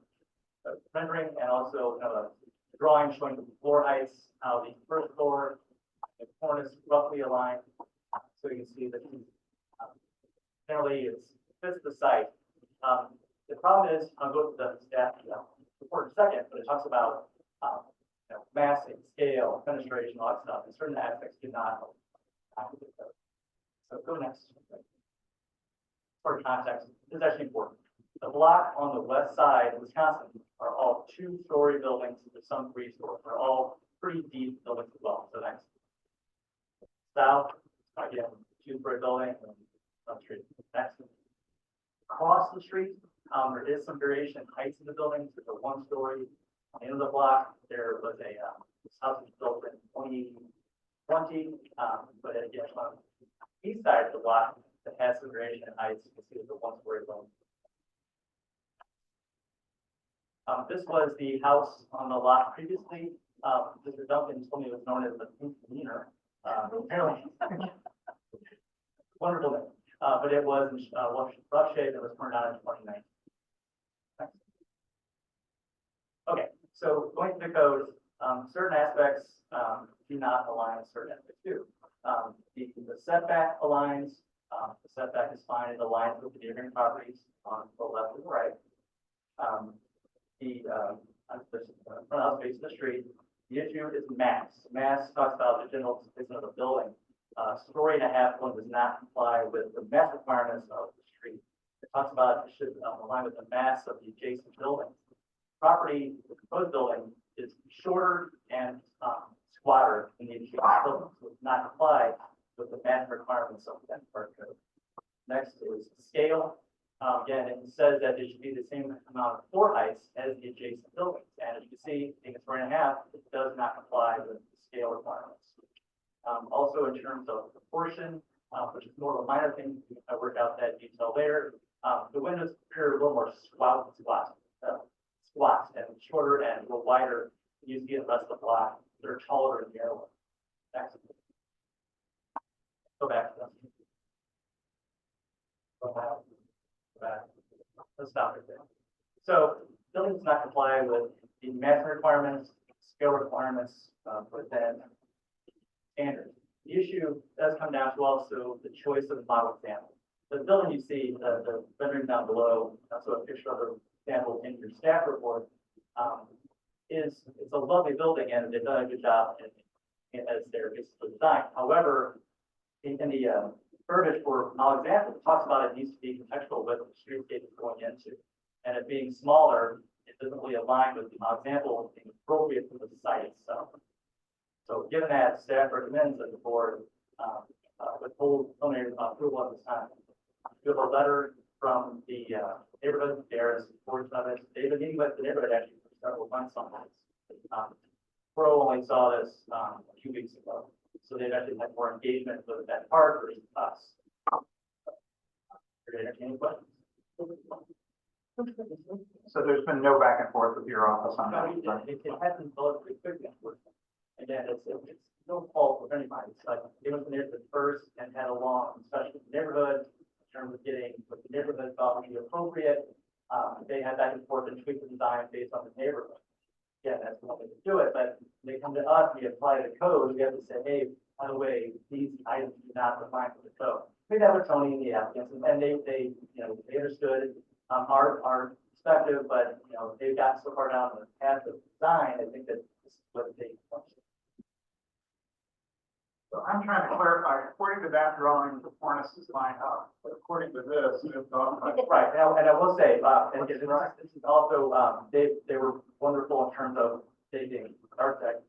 Speaker 2: rendering and also kind of a drawing showing the floor heights, how the first floor and cornice roughly aligned. So you can see that generally fits the site. The problem is, I'll go to the staff report in a second, but it talks about massing, scale, fenestration, all that stuff, and certain aspects do not. So go next. For context, this is actually important. The block on the west side of Wisconsin are all 2-story buildings with some 3-story. They're all pretty deep buildings as well. So next. South, again, 2-story building, on street. Next. Across the street, there is some variation in heights of the buildings. There's a 1-story. On the end of the block, there was a this house was built in 2020, but again, on the east side of the block, that has some variation in heights. You can see the 1-story building. This was the house on the lot previously. Mr. Duncan told me it was known as the Pink Wiener. Apparently, wonderful name. But it was rough shape. It was turned out in 2019. Okay, so going to the code, certain aspects do not align with certain aspects do. The setback aligns. The setback is fine. It aligns with the neighboring properties on the left and the right. The front house facing the street. The issue is mass. Mass talks about the general position of the building. Story and a half one does not comply with the mass requirements of the street. It talks about it should align with the mass of the adjacent buildings. property, the proposed building is shorter and, squatter than the existing building, so it's not complied with the mass requirements of that part code. Next is scale. Again, it says that it should be the same amount of floor heights as the adjacent buildings. And as you can see, being a 4.5, it does not comply with the scale requirements. Also in terms of proportion, which is more of a minor thing, I worked out that detail there. The windows appear a little more squat, and shorter and a little wider. You see the rest of the block, they're taller and narrower. Next. Go back to them. Go back. Let's stop it there. So building does not comply with the mass requirements, scale requirements, within standards. The issue does come down to also the choice of the model example. The building you see, the rendering down below, also a picture of the example in your staff report, it's a lovely building and they've done a good job as their design. However, in the verbiage for model example, it talks about it needs to be contextual with the streetscape it's going into. And it being smaller, it doesn't really align with the model example being appropriate for the site itself. So given that, staff recommends that the board withhold preliminary approval at this time. We have a letter from the neighborhood, there's portion of it. They've been meeting with the neighborhood actually for several months on this. Pro only saw this a few weeks ago. So they've actually had more engagement with that part versus us. Any questions?
Speaker 4: So there's been no back and forth with your office on that?
Speaker 2: It hasn't relatively quickly. Again, it's no fault of anybody. It's like they went to the neighborhood first and had a long discussion with the neighborhood in terms of getting what the neighborhood thought would be appropriate. They had back and forth and tweaked the design based on the neighborhood. Yeah, that's one way to do it, but when they come to us, we apply the code, we have to say, hey, by the way, these items do not define for the code. We met with Tony and the applicants, and they understood our perspective, but they've gotten so far down the path of design, I think that this is what they want.
Speaker 4: So I'm trying to clarify, according to that drawing, the furnace is lined up, but according to this, it's not.
Speaker 2: Right, and I will say, and again, this is also, they were wonderful in terms of taking architect.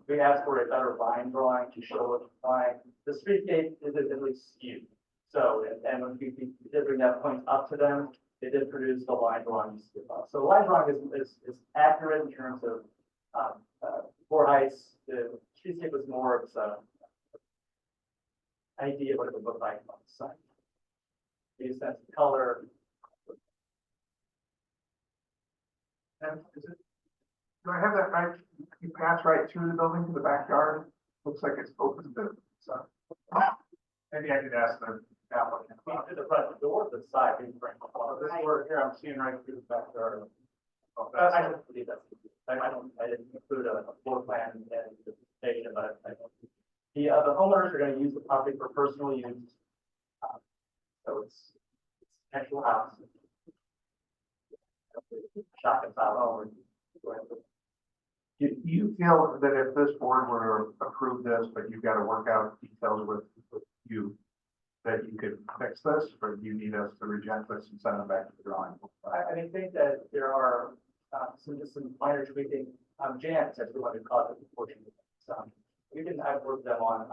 Speaker 2: We asked for a better line drawing to show what the line, the streetscape is at least skewed. So, and when we did bring that point up to them, they did produce the line drawing. So the line drawing is accurate in terms of floor heights. The streetscape was more of a idea what it would look like on the site. Use sense of color.
Speaker 4: And is it, do I have that right? You pass right through the building to the backyard? Looks like it's open to, so. Maybe I could ask the applicant.
Speaker 2: To the front door, the side.
Speaker 4: This word here, I'm seeing right through the backyard.
Speaker 2: I don't believe that's. I didn't include a floor plan and the presentation, but I don't. The homeowners are going to use the property for personal use. So it's actual house. Shop and style home.
Speaker 4: Do you feel that if this board were to approve this, but you've got to work out details with you, that you could fix this, or do you need us to reject this and send it back to the drawing board?
Speaker 2: I think that there are some minor tweaking. Jan said we wanted to call it the portion. I've worked them on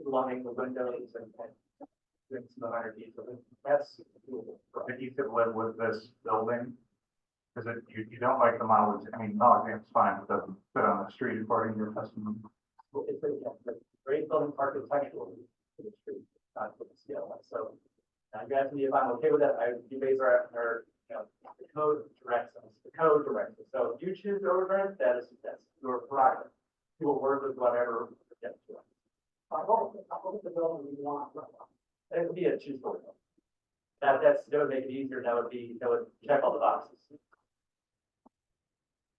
Speaker 2: lining the windows and doing some minor details. That's doable.
Speaker 4: If you could live with this building, because you don't like the model, I mean, no, it's fine, it doesn't fit on the street according to your testimony.
Speaker 2: It's a great building architectural for the street, not for the scale. So you asked me if I'm okay with that. You guys are the code directs us. The code directs us. So if you choose to overturn it, that's your prerogative. You will work with whatever gets to it.
Speaker 3: I hope the building we want.
Speaker 2: It would be a two-story. That would make it easier. That would check all the boxes.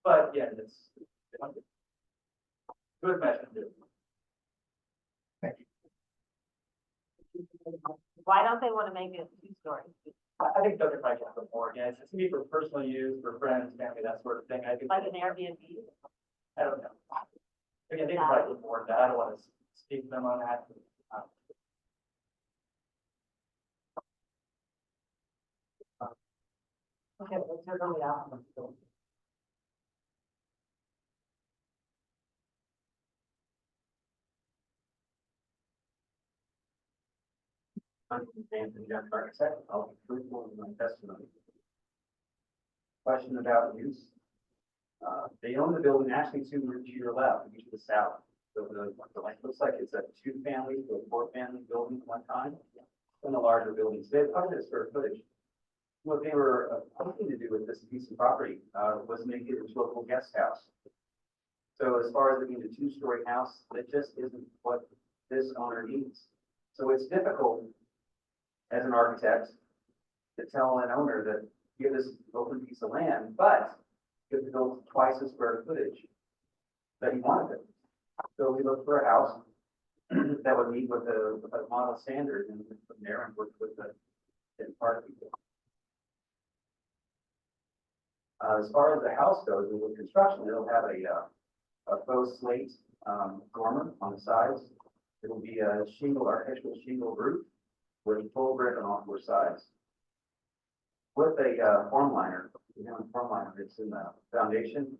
Speaker 2: But yeah, it's good measure.
Speaker 8: Why don't they want to make it 2-story?
Speaker 2: I think they'll probably have more. Yeah, it's gonna be for personal use, for friends, family, that sort of thing. I think
Speaker 8: Like an Airbnb?
Speaker 2: I don't know. Again, they can probably look more at that. I don't want to speak to them on that.
Speaker 3: Okay, let's turn on the applicant.
Speaker 2: I'm Anthony Jeff Architect. I'll be truthful in my testimony. Question about use. They own the building actually to your left, to the south. So like, looks like it's a 2-family to a 4-family building at one time. And the larger buildings, they have quite a square footage. What they were hoping to do with this piece of property was make it into a local guest house. So as far as it being a 2-story house, that just isn't what this owner needs. So it's difficult as an architect to tell an owner that give this open piece of land, but you have to build twice the square footage that he wanted it. So we looked for a house that would meet with a model standard, and from there and worked with the park people. As far as the house goes, with construction, it'll have a faux slate dormer on the sides. It'll be a shingle, artificial shingle roof with full brick on all 4 sides. With a form liner, form liner that's in the foundation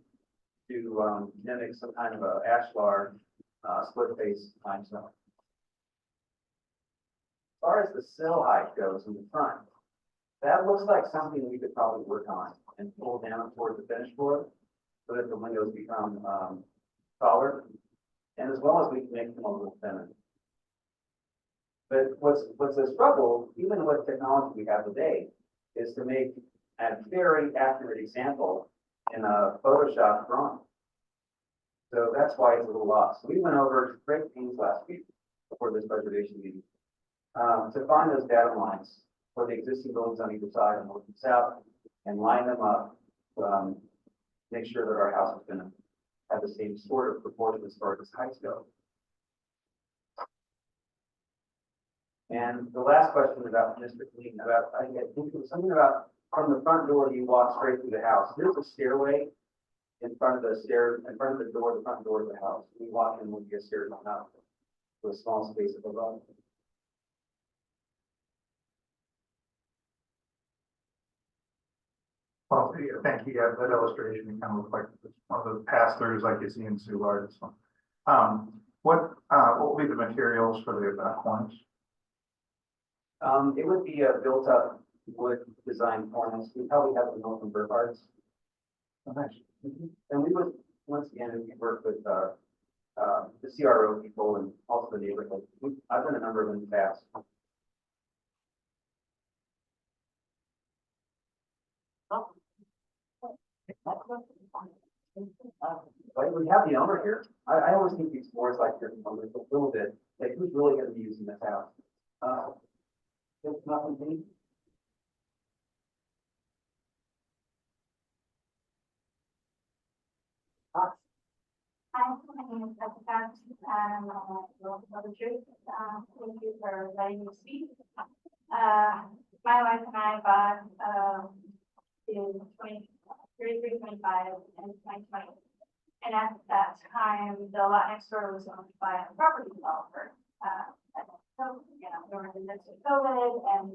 Speaker 2: to mimic some kind of a ashlar split face limestone. As far as the sill height goes in the front, that looks like something we could probably work on and pull down towards the finish floor so that the windows become taller, and as well as we can make them a little thinner. But what's a struggle, even with technology we have today, is to make a very accurate example in a Photoshop drawing. So that's why it's a little lost. We went over great pains last week before this preservation meeting to find those data lines for the existing buildings on either side, north and south, and line them up, make sure that our house is going to have the same sort of proportion as far as heights go. And the last question about Mr. Clean, I think it was something about from the front door you walk straight through the house. There's a stairway in front of the door, the front door of the house. When you walk in, will be a stairs on up to a small space above.
Speaker 4: Well, yeah, thank you. Yeah, that illustration kind of looks like one of those pass-throughs like you see in Soulard. What will be the materials for the cornice?
Speaker 2: It would be a built-up wood design cornice. We probably have the Northern Burkhards.
Speaker 4: Oh, nice.
Speaker 2: And we would, once again, we work with the CRO people and also the neighborhood. I've done a number of them in the past. Right, we have the owner here. I always think these boards like this, a little bit, like who's really going to be using this house? It's nothing to me.
Speaker 5: Hi, my name is Jessica, and I'm a the truth. Thank you for letting me speak. My wife and I bought in 3325 and 2020. And at that time, the lot next door was owned by a property developer. So, you know, we were in the midst of COVID and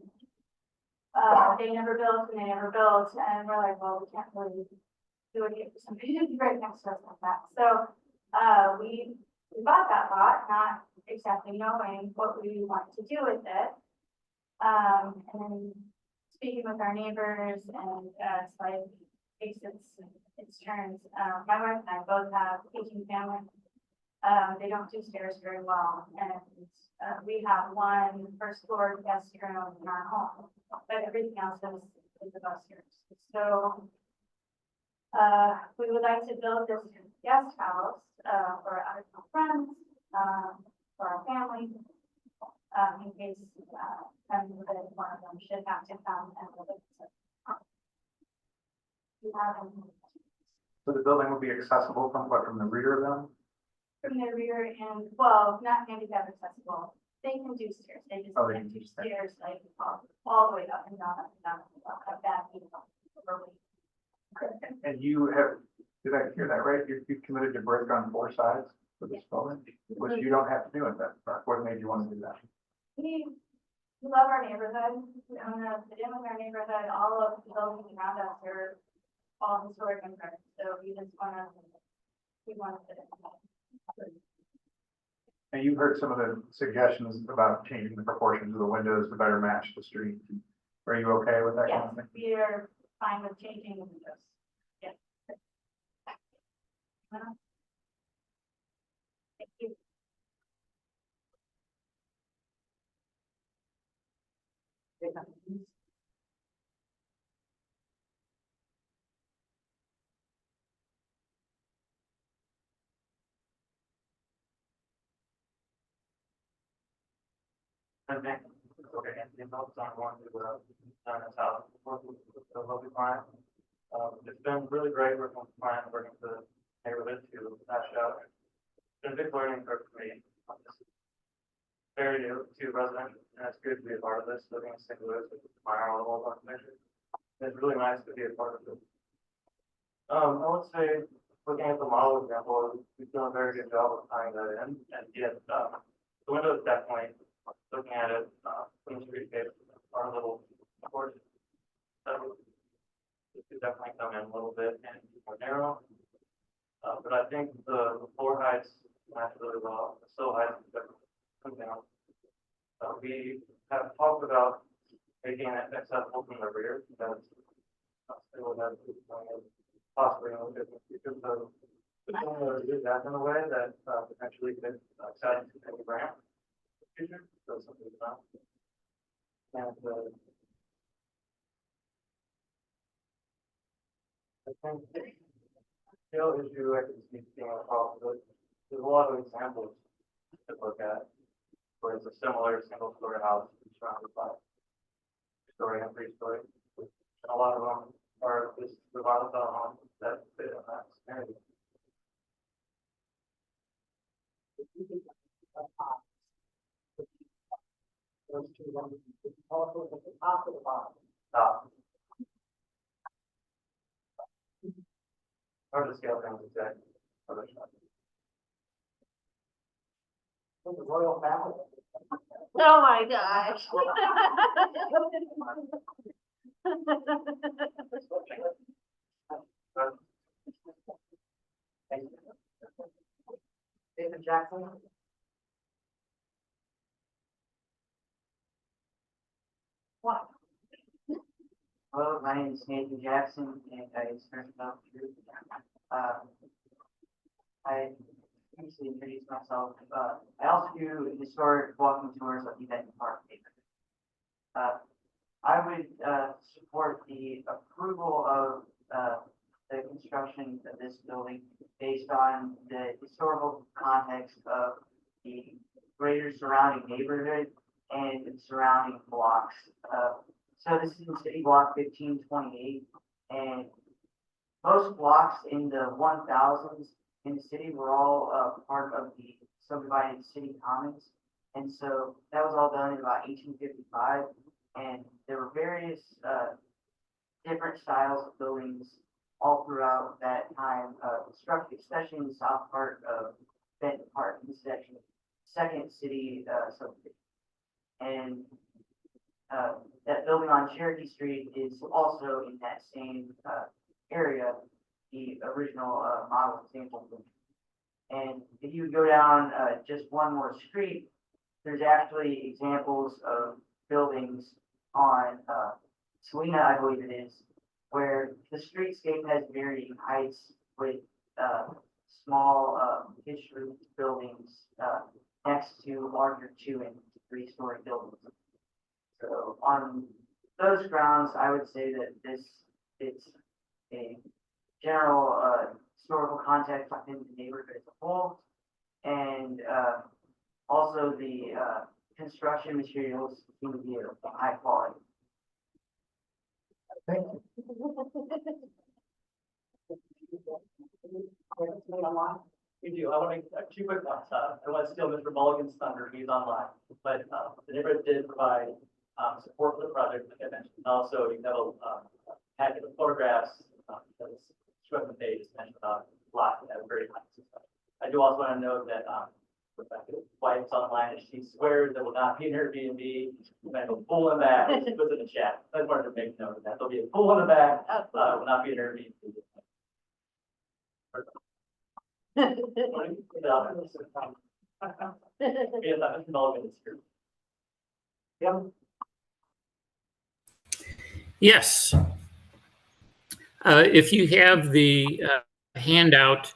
Speaker 5: they never built and they never built. And we're like, well, we can't really do it for somebody to be right next to us like that. So we bought that lot, not exactly knowing what we wanted to do with it. And then speaking with our neighbors and it's like takes its turns. My wife and I both have aging families. They don't do stairs very well, and we have one first floor guest room in our home, but everything else is above stairs. So we would like to build this guest house for our friends, for our family, in case one of them should have to come and live in it.
Speaker 4: So the building will be accessible from what, from the rear then?
Speaker 5: From the rear and, well, not handicap accessible. They can do stairs. They just
Speaker 4: Oh, they
Speaker 5: can't
Speaker 4: can
Speaker 5: do
Speaker 4: do stairs.
Speaker 5: stairs like all the way up and down, like that.
Speaker 4: And you have, did I hear that right? You've committed to brick on 4 sides for this building, which you don't have to do in that park. What made you want to do that?
Speaker 5: We love our neighborhood. We own a fit in with our neighborhood. All of the buildings around us are all historic and current. So we just want to fit in.
Speaker 4: And you've heard some of the suggestions about changing the proportions of the windows to better match the street. Are you okay with that kind
Speaker 5: Yes,
Speaker 4: of thing?
Speaker 5: we are fine with changing the windows. Yes. Thank you.
Speaker 6: I think, okay, Anthony Phelps, on one to, down in South, working with the local client. It's been really great working with the client, working with the neighborhood to hash out. It's been a big learning curve for me. This is very new to residential, and it's good to be a part of this, living in St. Louis, with my own little measure. It's really nice to be a part of it. I would say, looking at the model example, we've done a very good job of tying that in, and yet, the window is definitely, looking at it, from the street face, are a little, of course, so this could definitely come in a little bit and be more narrow. But I think the floor heights match really well, the sill heights definitely come down. We have talked about making it accessible from the rear, because still has possibly a little bit because of the window is that in a way that potentially could access to any ramp. Future, so something about. And I think the scale issue I can see being a problem, but there's a lot of examples to look at where it's a similar single story house surrounded by story and three-story. And a lot of them are just revival homes that fit in that scenario.
Speaker 3: Those two numbers, also at the top of the bottom.
Speaker 6: Hard to scale things exactly.
Speaker 3: The royal family.
Speaker 8: Oh, my gosh.
Speaker 3: David Jackson. What?
Speaker 12: Hello, my name is Nathan Jackson, and I serve about here. I previously introduced myself. I also do historic walking tours of the Benton Park neighborhood. I would support the approval of the construction of this building based on the historical context of the greater surrounding neighborhood and the surrounding blocks. So this is in City Block 1528, and most blocks in the 1000s in the city were all part of the subdivided city commons. And so that was all done in about 1855, and there were various different styles of buildings all throughout that time, constructed, especially in the south part of Benton Park, in the second city subdivision. And that building on Cherokee Street is also in that same area, the original model example. And if you go down just one more street, there's actually examples of buildings on Salina, I believe it is, where the streetscape has varying heights with small history buildings next to larger 2- and 3-story buildings. So on those grounds, I would say that it's a general historical context within the neighborhood as a whole, and also the construction materials seem to be of high quality.
Speaker 3: Thank you.
Speaker 2: We do. I want to make 2 quick points. I don't want to steal Mr. Mulligan's thunder. He's online, but the neighborhood did provide support for the project, like I mentioned. And also, you have a packet of photographs that was showing the page mentioned about lots that have very high. I do also want to note that Rebecca's wife's online, and she swears there will not be an Airbnb. And a pool in the back. She puts it in the chat. I just wanted to make note of that. There'll be a pool in the back. Will not be an Airbnb. Yes, Mr. Mulligan is here.
Speaker 7: Yes. If you have the handout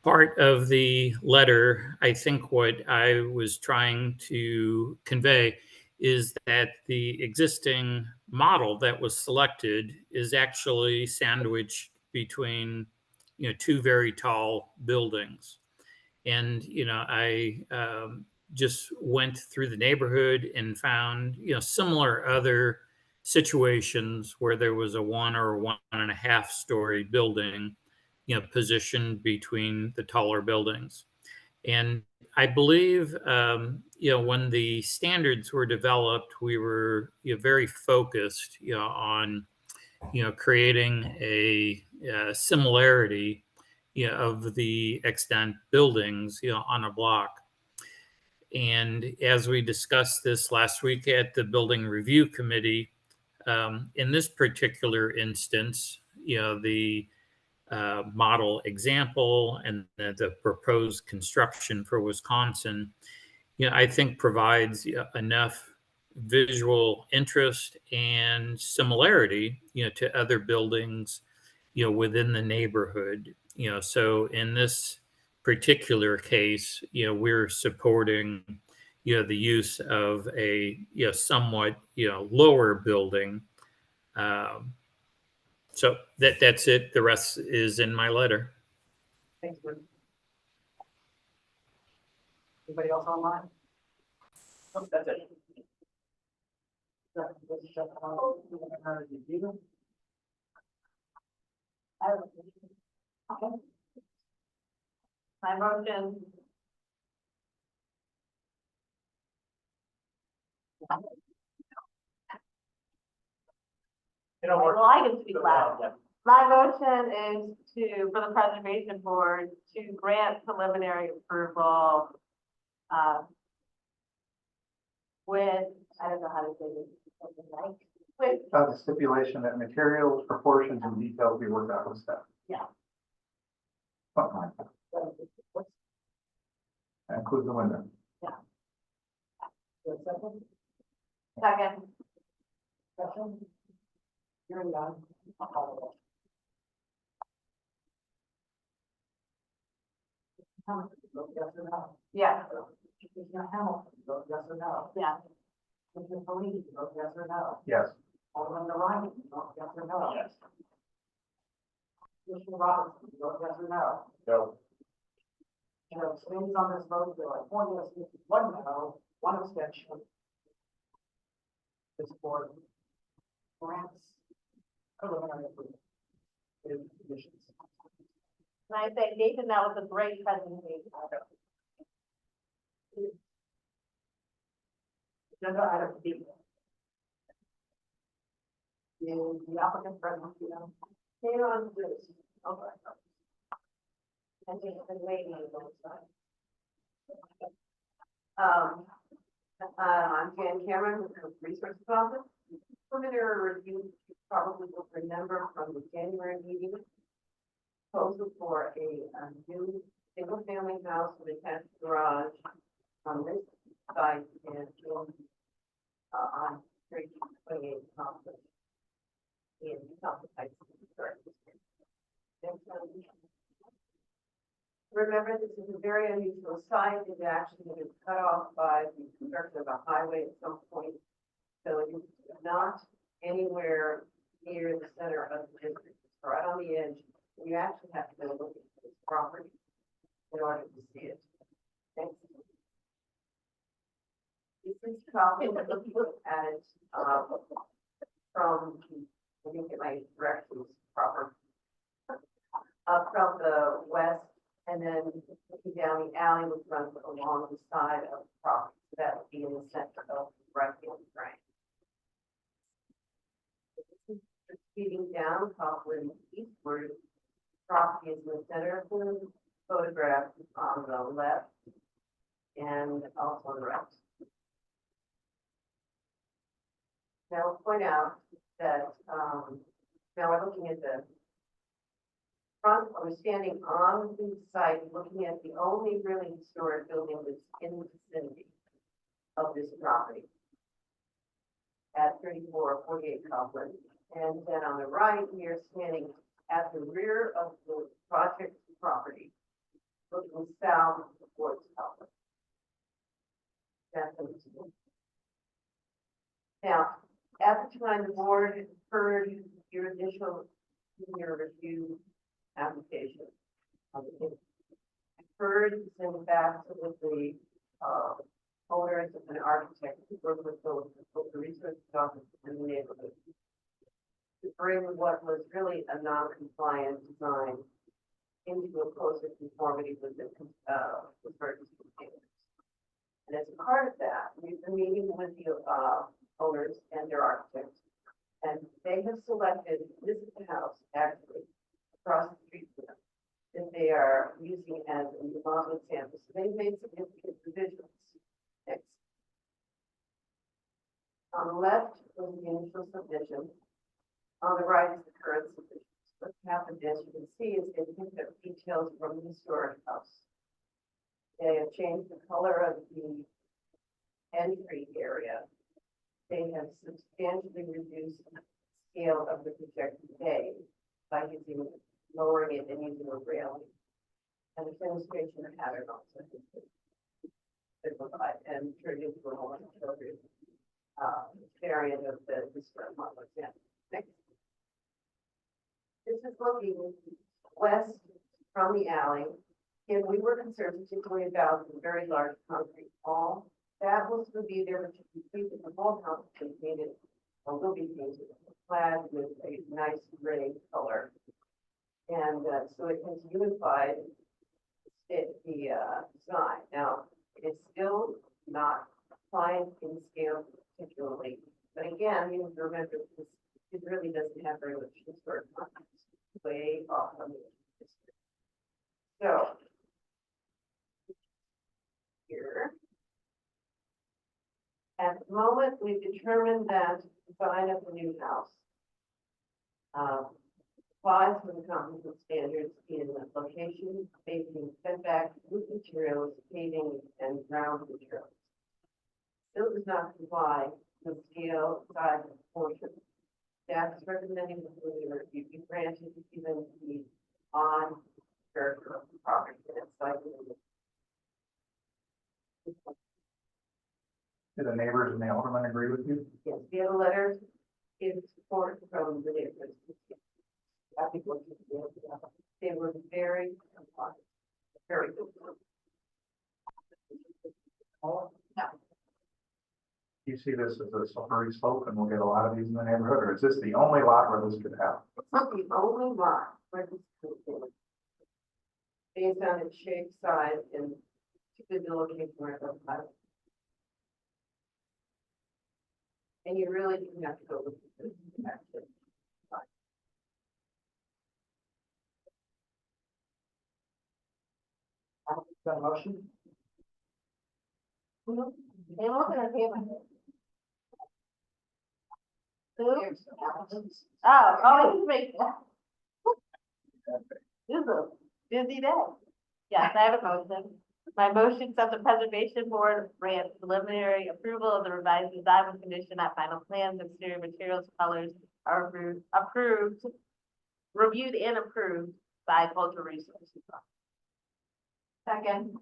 Speaker 7: part of the letter, I think what I was trying to convey is that the existing model that was selected is actually sandwiched between, two very tall buildings. And, I just went through the neighborhood and found, similar other situations where there was a 1 or 1.5 story building, positioned between the taller buildings. And I believe, when the standards were developed, we were, very focused, on, creating a similarity, of the extant buildings, on a block. And as we discussed this last week at the Building Review Committee, in this particular instance, the model example and the proposed construction for Wisconsin, I think provides enough visual interest and similarity, to other buildings, within the neighborhood. So in this particular case, we're supporting, the use of a, somewhat, lower building. So that's it. The rest is in my letter.
Speaker 3: Thanks, Bruce. Anybody else online?
Speaker 2: Oh, that's it.
Speaker 8: My motion. Well, I can speak loud.
Speaker 2: Yeah.
Speaker 8: My motion is for the Preservation Board to grant preliminary approval, with, I don't know how to say this, something like, with,
Speaker 4: The stipulation that materials, proportions, and details be worked out with staff.
Speaker 8: Yeah.
Speaker 4: Something like that. That includes the window.
Speaker 3: Second,
Speaker 8: second,
Speaker 3: discussion? Hearing none. I'll call the roll. Vote yes or no?
Speaker 8: yeah,
Speaker 3: Commissioner Hamilton, vote yes or no?
Speaker 8: yeah,
Speaker 3: Commissioner Police, vote yes or no?
Speaker 4: Yes.
Speaker 3: Alderman Ryan, vote yes or no?
Speaker 2: Yes.
Speaker 3: Commissioner Robinson, vote yes or no?
Speaker 4: No.
Speaker 3: Chair abstains on this vote, there are 4 yes, 1 no, 1 abstention. This board grants preliminary approval. With conditions.
Speaker 8: and I say, Nathan, that was a great presentation.
Speaker 3: Agenda item B. Is the applicant present here?
Speaker 8: Here on this, okay. I think it's been waiting on that side. I'm Jan Cameron with the Resources Office. Preliminary review, you probably will remember from the January meeting. Proposal for a new single-family house with attached garage on this site and on 328 Thompson. In Thompson Heights. Next one. Remember, this is a very unusual site. It actually is cut off by the construction of a highway at some point. So it is not anywhere near the center of the district. It's right on the edge. You actually have to go look at this property in order to see it. Thanks. This is probably looking at it, from, I think it might directions proper. From the west, and then looking down the alley, which runs along the side of the property. So that would be in the center of the right-hand frame. Proceeding down, probably eastward, property is in the center of the photograph on the left and also on the right. Now, I'll point out that, now we're looking at the front, or standing on the site, looking at the only really historic building that's in the vicinity of this property at 3448 Copeland. And then on the right, we are standing at the rear of the project property, looking south towards Copeland. That's the vicinity. Now, at the time the board heard your initial senior review application, heard send it back to the owners and architects who work with the research office in the neighborhood to bring what was really a non-compliant design into a closer conformity with the emergency standards. And as a part of that, we've been meeting with the owners and their architects, and they have selected, this is the house actually across the street from them, that they are using as a model example. So they've made significant revisions. Next. On the left was the initial submission. On the right is the current submission. What happened, as you can see, is they picked up details from the historic house. They have changed the color of the entry area. They have substantially reduced the scale of the projected bay by lowering it and using a railing. And the demonstration pattern also has been simplified and turned into a more appropriate variant of the historic model example. Next. This is looking west from the alley. And we were concerned particularly about the very large concrete wall. That was to be there to complete the whole house and painted, or will be painted, clad with a nice gray color. And so it has unified the design. Now, it's still not compliant in scale particularly, but again, you have to remember this, it really doesn't have very much historic context, way off on the history. So here. At the moment, we've determined that design of the new house applies to the comprehensive standards in location, spacing, setback, roof materials, paving, and ground materials. Still does not comply with scale, size, and portion. Staff is recommending the review be granted given the on character of the property and its site.
Speaker 4: Do the neighbors and the alderman agree with you?
Speaker 8: Yes, we have a letter in support from the neighbors. They were very compliant, very good.
Speaker 4: Do you see this as a slippery slope and we'll get a lot of these in the neighborhood, or is this the only lot where this could happen?
Speaker 8: It's not the only lot where this could be. Based on its shape, size, and particularly the location where it applies. And you really do have to go with this action.
Speaker 11: Got a motion?
Speaker 9: Oh, wait. This is a busy day. Yes, I have a motion. My motion sets the preservation board grant preliminary approval of the revised design with condition that final plans, exterior materials, colors are approved, reviewed and approved by cultural resources. Second.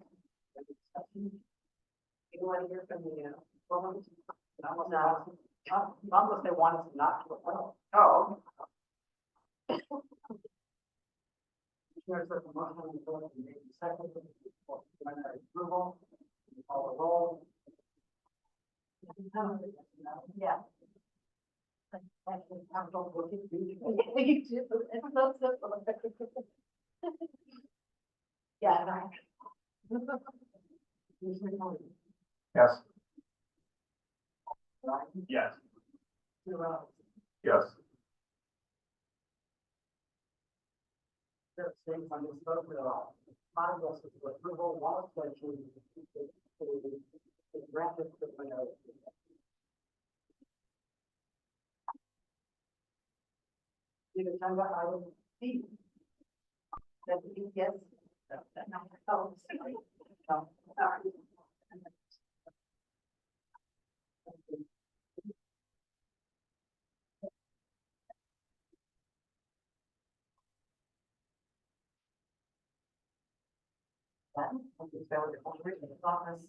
Speaker 8: You want to hear from the woman?
Speaker 3: Not unless they want us not to approve.
Speaker 8: Oh.
Speaker 3: There's a motion on the floor, and maybe second, for preliminary approval, we call the roll.
Speaker 9: Yeah.
Speaker 3: Actually, I'm going to look at you.
Speaker 9: It's so simple. Yeah.
Speaker 4: Yes.
Speaker 10: Yes.
Speaker 4: Yes.
Speaker 3: There's things on this vote at all. Five was to approval, one abstention, to grant this preliminary. The agenda item C.
Speaker 8: Yes. Oh, sorry. No, sorry. Office.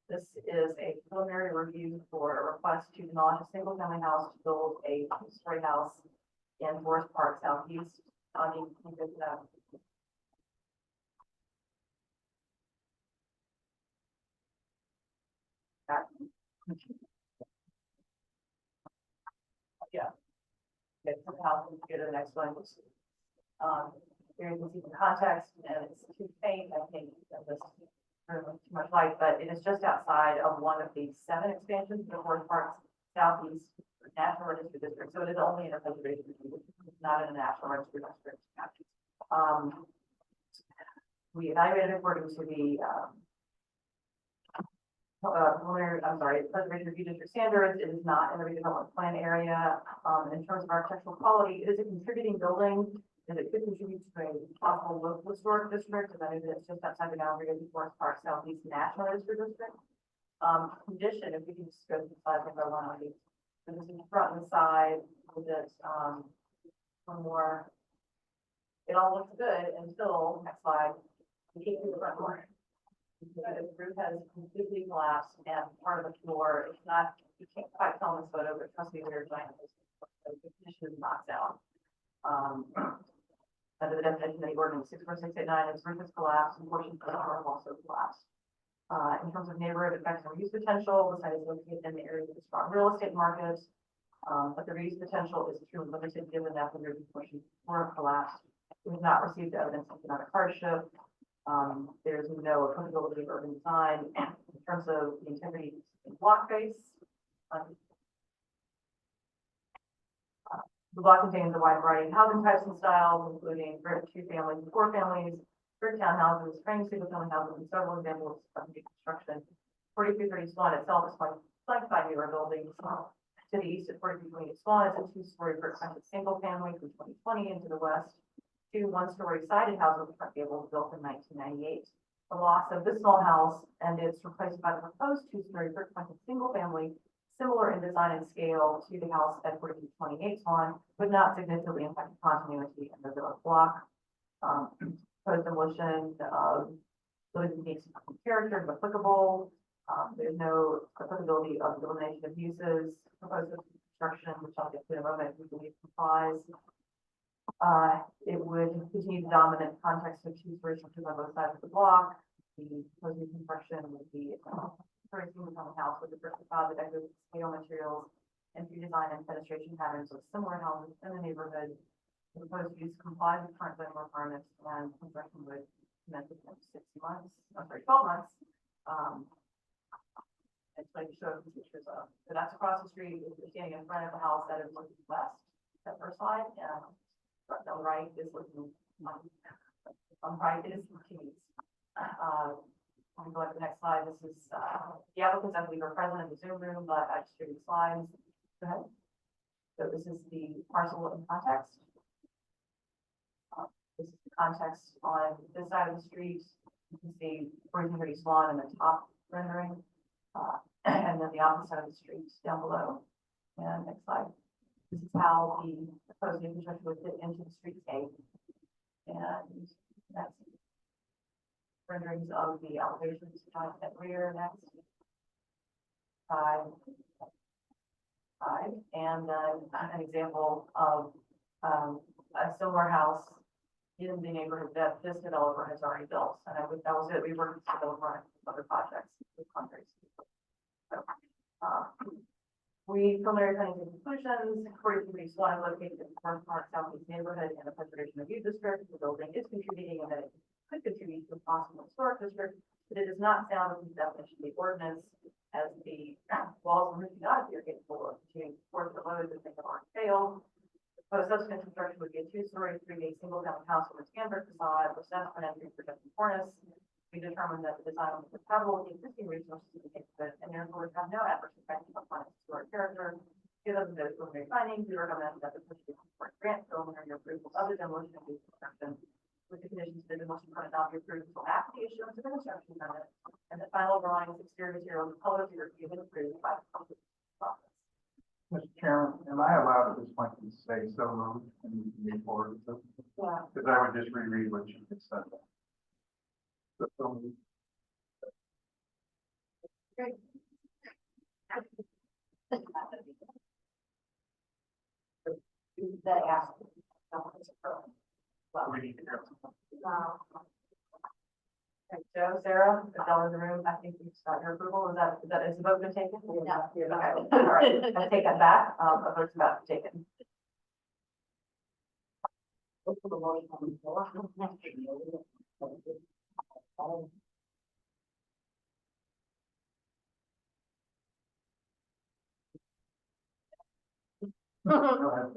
Speaker 8: This is a preliminary review for a request to demolish a single-family house to build a two-story house in Forest Park Southeast. You can get that. Yeah. Okay, so the house, we go to the next one. Here you can see the context, and it's too faint, I think, that this too much light, but it is just outside of one of the 7 expansions of the Forest Park Southeast National Registry District, so it is only in a preservation district, not in a National Registry District. We evaluated according to the preservation review district standards. It is not in the redevelopment plan area. In terms of architectural quality, it is a contributing building, and it could contribute to a possible local historic district, and that is it's just outside the boundary of the Forest Park Southeast National Registry District. Condition, if we can just go to the slide number 1 on these. So this is the front and the side, with this, one more. It all looks good until, next slide, we get to the front door. The roof has completely collapsed, and part of the floor, it's not, you can't quite tell in this photo, but trust me, we're giant. The condition is knocked out. Under the definition of the ordinance 64689, its roof has collapsed, and portions of the floor have also collapsed. In terms of neighborhood effects or use potential, the site is located in the area with a strong real estate market. But the reuse potential is truly limited given that the roof portion were collapsed. We have not received evidence of economic hardship. There's no applicability of urban design in terms of the integrity in block face. The block contains a wide variety of housing types and styles, including brick 2 families and 4 families, brick townhouses, frame single-family houses, and several examples of new construction. 4330 Swan itself is flanked by newer buildings. To the east of 4320 Swan is a 2-story brick fronted single family from 2020, and to the west, 2 1-story sided houses with front gables built in 1998. The loss of this small house and it's replaced by the proposed 2-story brick fronted single family, similar in design and scale to the house at 4328 Swan, would not significantly impact the continuity in the village block. Proposed demolition of buildings needs character if applicable. There's no applicability of the elimination of uses. Proposed construction, which I'll get to in a moment, we believe complies. It would continue the dominant context of 2-story structures on both sides of the block. The proposed construction would be very single family house with a brick facade, the decorative scale materials, and design and fenestration patterns of similar houses in the neighborhood. The proposed use complies with current zoning requirements, and construction would commence within 12 months. It's like to show the pictures of. So that's across the street. If you're standing in front of the house that is looking west, that first slide, and on the right is looking on the right is looking east. I'll go to the next slide. This is the applicants, I believe, are present in the Zoom room, but I distributed slides. Go ahead. So this is the parcel in context. This is the context on this side of the street. You can see 4330 Swan in the top rendering, and then the opposite side of the street down below. And next slide. This is how the proposed infrastructure would fit into the streetscape. And that's renderings of the elevations front and rear next. Side. And then an example of a similar house in the neighborhood that this developer has already built. And that was it. We worked with the developer on other projects with contracts. So, we preliminary planning conclusions. 4330 Swan is located in the Forest Park Southeast neighborhood in the preservation review district. The building is contributing, and that it could contribute to a possible historic district, but it does not sound within the definition of the ordinance, as the walls and roof do not appear capable of continuing to support the loads that they have already failed. The subsequent construction would be a 2-story, 3-bay single-family house with a tan brick facade, with steps for entry for different cornice. We determined that the design was compatible with the existing resources of the neighborhood, and therefore would have no adverse effect upon its historic character. Given those preliminary findings, we recommend that the Preservation Board grant preliminary approval of the demolition of the construction with the conditions
Speaker 9: might not be approved until after the issuance of the construction permit, and the final drawings, exterior materials, and colors are reviewed and approved by the public office.
Speaker 4: Mr. Chairman, am I allowed at this point to say so moved and we can move forward?
Speaker 9: Yeah.
Speaker 4: Because I would just reread what you just said. So moved.
Speaker 9: That asked.
Speaker 4: We need to hear.
Speaker 9: Okay, Joe, Sarah, if y'all in the room, I think we've got your approval. Is that, is the vote been taken?
Speaker 3: Yeah.
Speaker 9: Okay, all right, I take that back. A vote's about to be taken.
Speaker 3: Look for the motion on the floor.
Speaker 4: Go ahead.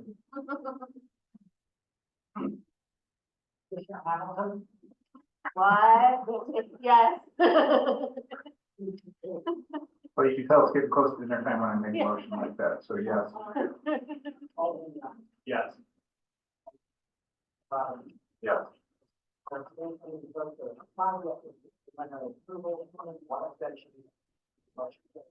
Speaker 3: Commissioner Hamilton,
Speaker 5: What? Yes.
Speaker 4: Well, you can tell it's getting close to dinner time when I make a motion like that, so yes.
Speaker 3: Alderman Young.
Speaker 4: Yes.
Speaker 3: Yes. Approval, one extension. Motion carries.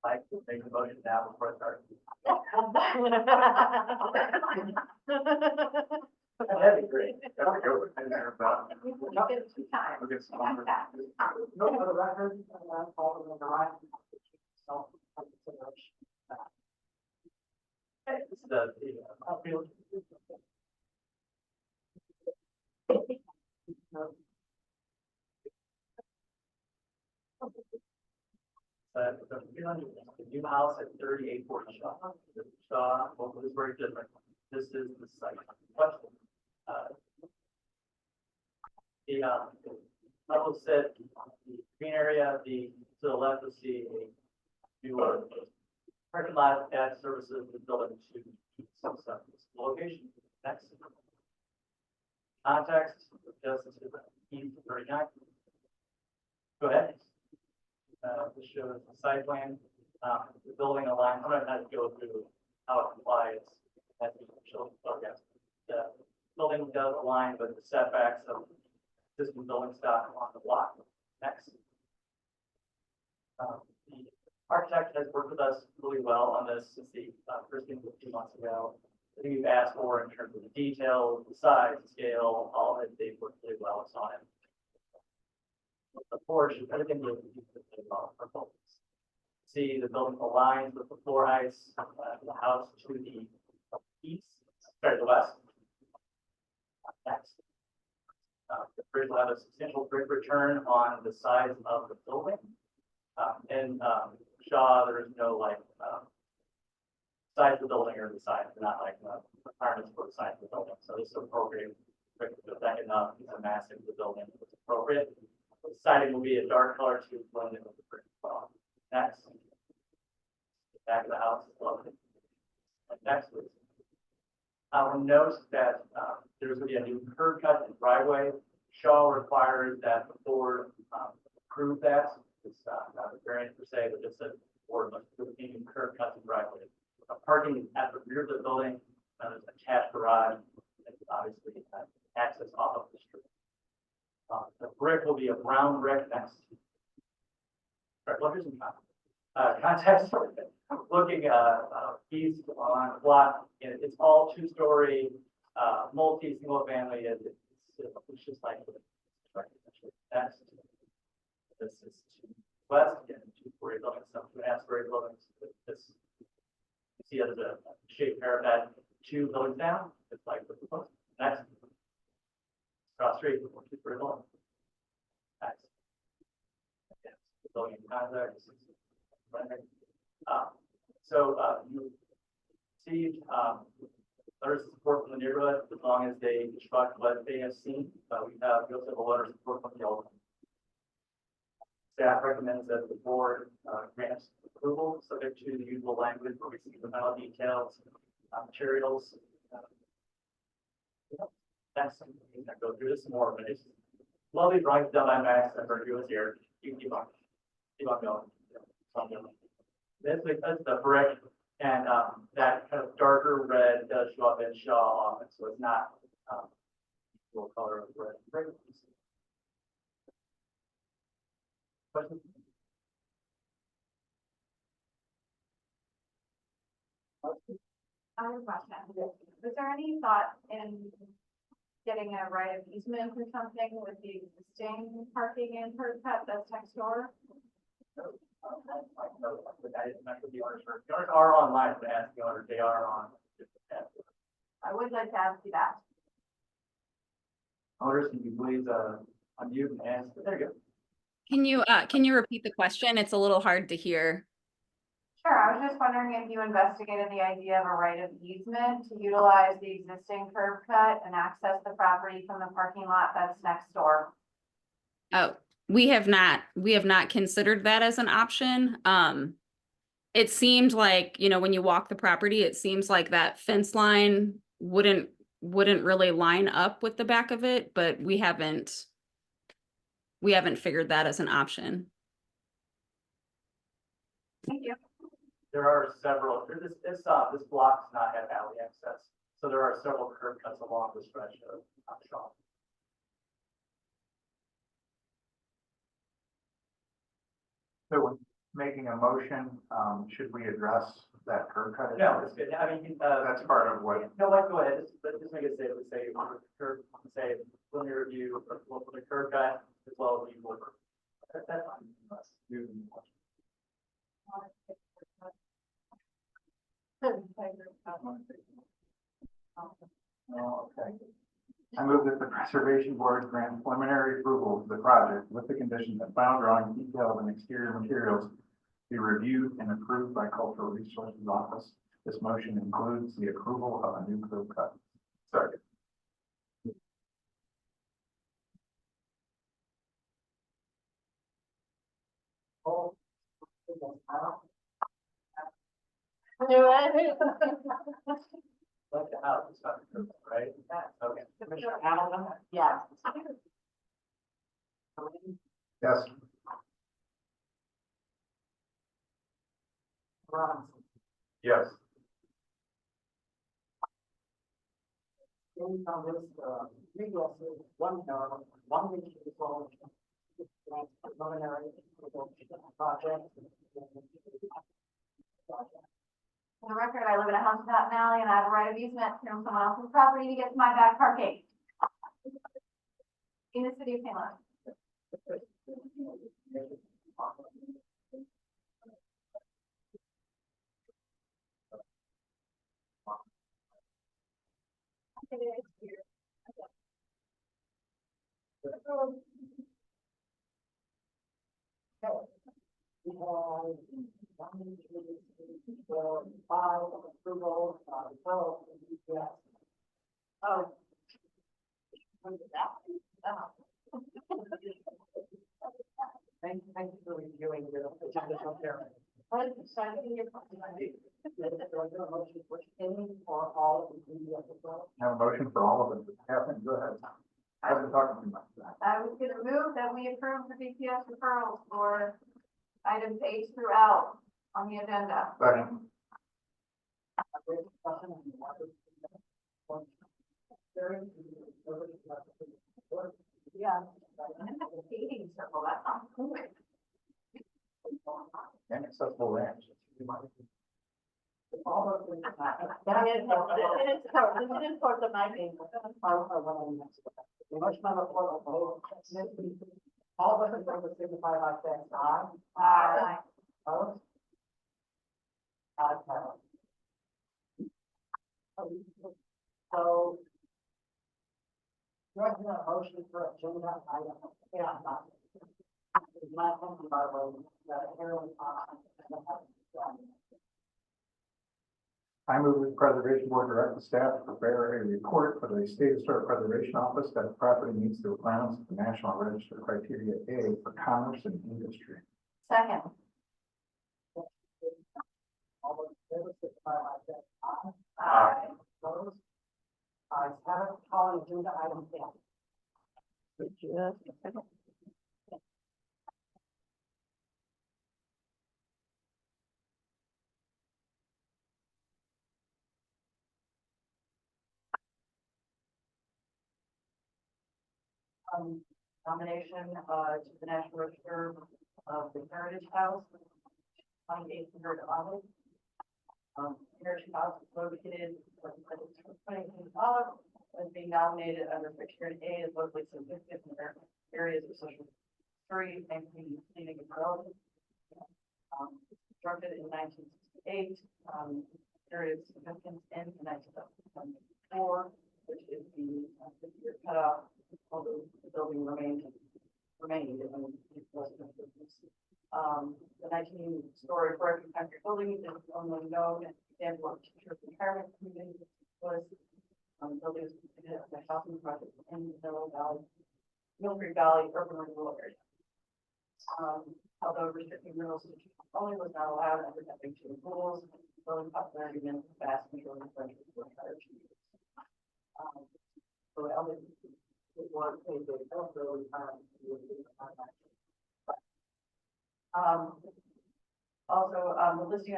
Speaker 2: Like, make the motion now before I start. That'd be great.
Speaker 4: That'll go with dinner, but
Speaker 9: You get 2 times.
Speaker 4: we'll get some longer.
Speaker 3: No, for the record, Alderman Ryan. Self-consideration.
Speaker 2: This is the, field. The new house at 3840 Shaw. Shaw, well, this is very different. This is the site. Question. Level set, the green area, to the left, you'll see a new parking lot that services the building to some location. Next. Context, just to the east of 39. Go ahead. This shows the site plan, the building align. I'm not going to go through how it complies. That's show photographs. The building does align with the setbacks of existing building stock on the block. Next. The architect has worked with us really well on this since the first thing a few months ago. I think we've asked for in terms of the detail, the size, the scale, all of it, they've worked really well. It's on it. The porch, everything will be well for both. See, the building aligns with the floor heights, the house to the east, sorry, the west. Next. The bridge will have a substantial brick return on the sides of the building. Shaw, there is no size of the building or the side, they're not requirements for the size of the building. So this is appropriate. Brick is backing up, it's a massive of the building, it's appropriate. The siding will be a dark color to blend in with the brick as well. Next. The back of the house is lovely. And next, please. I will note that there's going to be a new curb cut and driveway. Shaw requires that the board approve that. It's not a variance per se, but just a board must approve any curb cuts and driveway. Parking at the rear of the building, there's an attached garage, and obviously access off of the street. The brick will be a brown brick next. Sorry, look, here's some context. Looking east on the block, it's all 2-story, multi-single family. It's just like next. This is to west, again, 2-story buildings, some 2.5-story buildings. This, you see it as a shaped parapet, 2 buildings down. It's like the proposed. Next. Cross street, 2-story building. Next. Yes, the building in context. You received letters of support from the neighborhood as long as they instruct what they have seen. We also have a letter of support from the Alderman. Staff recommends that the board grants approval subject to the usual language where we see the final details, materials. that's something that go through this more, but it's lovely drawings done by Max and Virgil was here. You can keep on going. That's the brick, and that kind of darker red does show up in Shaw often, so it's not full color of red. Questions?
Speaker 5: I have a question. Was there any thought in getting a right of easement or something with the existing parking and curb cut that's next door?
Speaker 2: The guys, not the owners, the owners are online, but ask the owners, they are on.
Speaker 5: I would like to ask you that.
Speaker 2: Owners, can you please, unmute and ask, there you go.
Speaker 13: Can you repeat the question? It's a little hard to hear.
Speaker 5: Sure, I was just wondering if you investigated the idea of a right of easement to utilize the existing curb cut and access the property from the parking lot that's next door.
Speaker 13: Oh, we have not considered that as an option. It seemed like, when you walk the property, it seems like that fence line wouldn't really line up with the back of it, but we haven't figured that as an option.
Speaker 5: Thank you.
Speaker 2: There are several, this block does not have alley access, so there are several curb cuts along the stretch of Shaw.
Speaker 4: So when making a motion, should we address that curb cut?
Speaker 2: No, it's good, I mean,
Speaker 4: That's part of what,
Speaker 2: no, like, go ahead, just make it say, say, preliminary review, for the curb cut, as well as the border. That's fine. Let's do the motion.
Speaker 4: oh, okay. I move that the Preservation Board grant preliminary approval to the project with the condition that final drawing details and exterior materials be reviewed and approved by Cultural Resources Office. This motion includes the approval of a new curb cut. Second.
Speaker 2: Like the house, it's not the curb cut, right? Okay.
Speaker 9: Commissioner Hamilton? Yes.
Speaker 4: Yes.
Speaker 9: Robinson?
Speaker 4: Yes.
Speaker 3: Based on this, legal, one issue is all. Preliminary project.
Speaker 5: For the record, I live in a house in Patton Alley and I have a right of easement from someone else's property to get to my back parking. In the city of St. Louis.
Speaker 3: We have five approval, 12, yes.
Speaker 5: Oh. When did that? Oh.
Speaker 3: Thank you for reviewing the agenda so carefully.
Speaker 5: What is the sign of your property?
Speaker 3: Motion for any or all of the approval.
Speaker 4: Have a motion for all of it. Catherine, go ahead. I've been talking too much.
Speaker 5: I was gonna move that we approve the BPS referrals for items H through L on the agenda.
Speaker 4: Second.
Speaker 5: Yeah. Dating circle, that sounds cool.
Speaker 4: Inaccessible ranch.
Speaker 3: All of them.
Speaker 5: It is towards the mic.
Speaker 3: The motion on the floor. All of them will signify by saying aye.
Speaker 5: Aye.
Speaker 3: Opposed? Ayes have it. So. Do I hear a motion for agenda item? Yeah, not. It's my opinion, by the way, that Harold.
Speaker 4: I move the Preservation Board direct the staff to prepare a report for the State Historic Preservation Office that the property meets the requirements of the National Register Criteria A for commerce and industry.
Speaker 5: Second.
Speaker 3: All those in favor, signify by saying aye.
Speaker 5: Aye.
Speaker 3: Opposed? I have it calling agenda item 10.
Speaker 9: Nomination, to the National Register of the Heritage House, 2800 Olive. Heritage House is located, Olive, is being nominated under criterion A as locally significant in their areas of social history and community cleaning and development. Constructed in 1968, area of significance in 1974, which is the 50-year cutoff, although the building remained, and it wasn't. The 19-story brick and concrete building is only known as an example of teacher retirement community was building is considered as a housing project in the Mill Creek Valley urban renewal area. Although restricting rental only was not allowed under FHA rules, building popularity meant the vast majority of renters were hired to use. So Elder was a big also the listing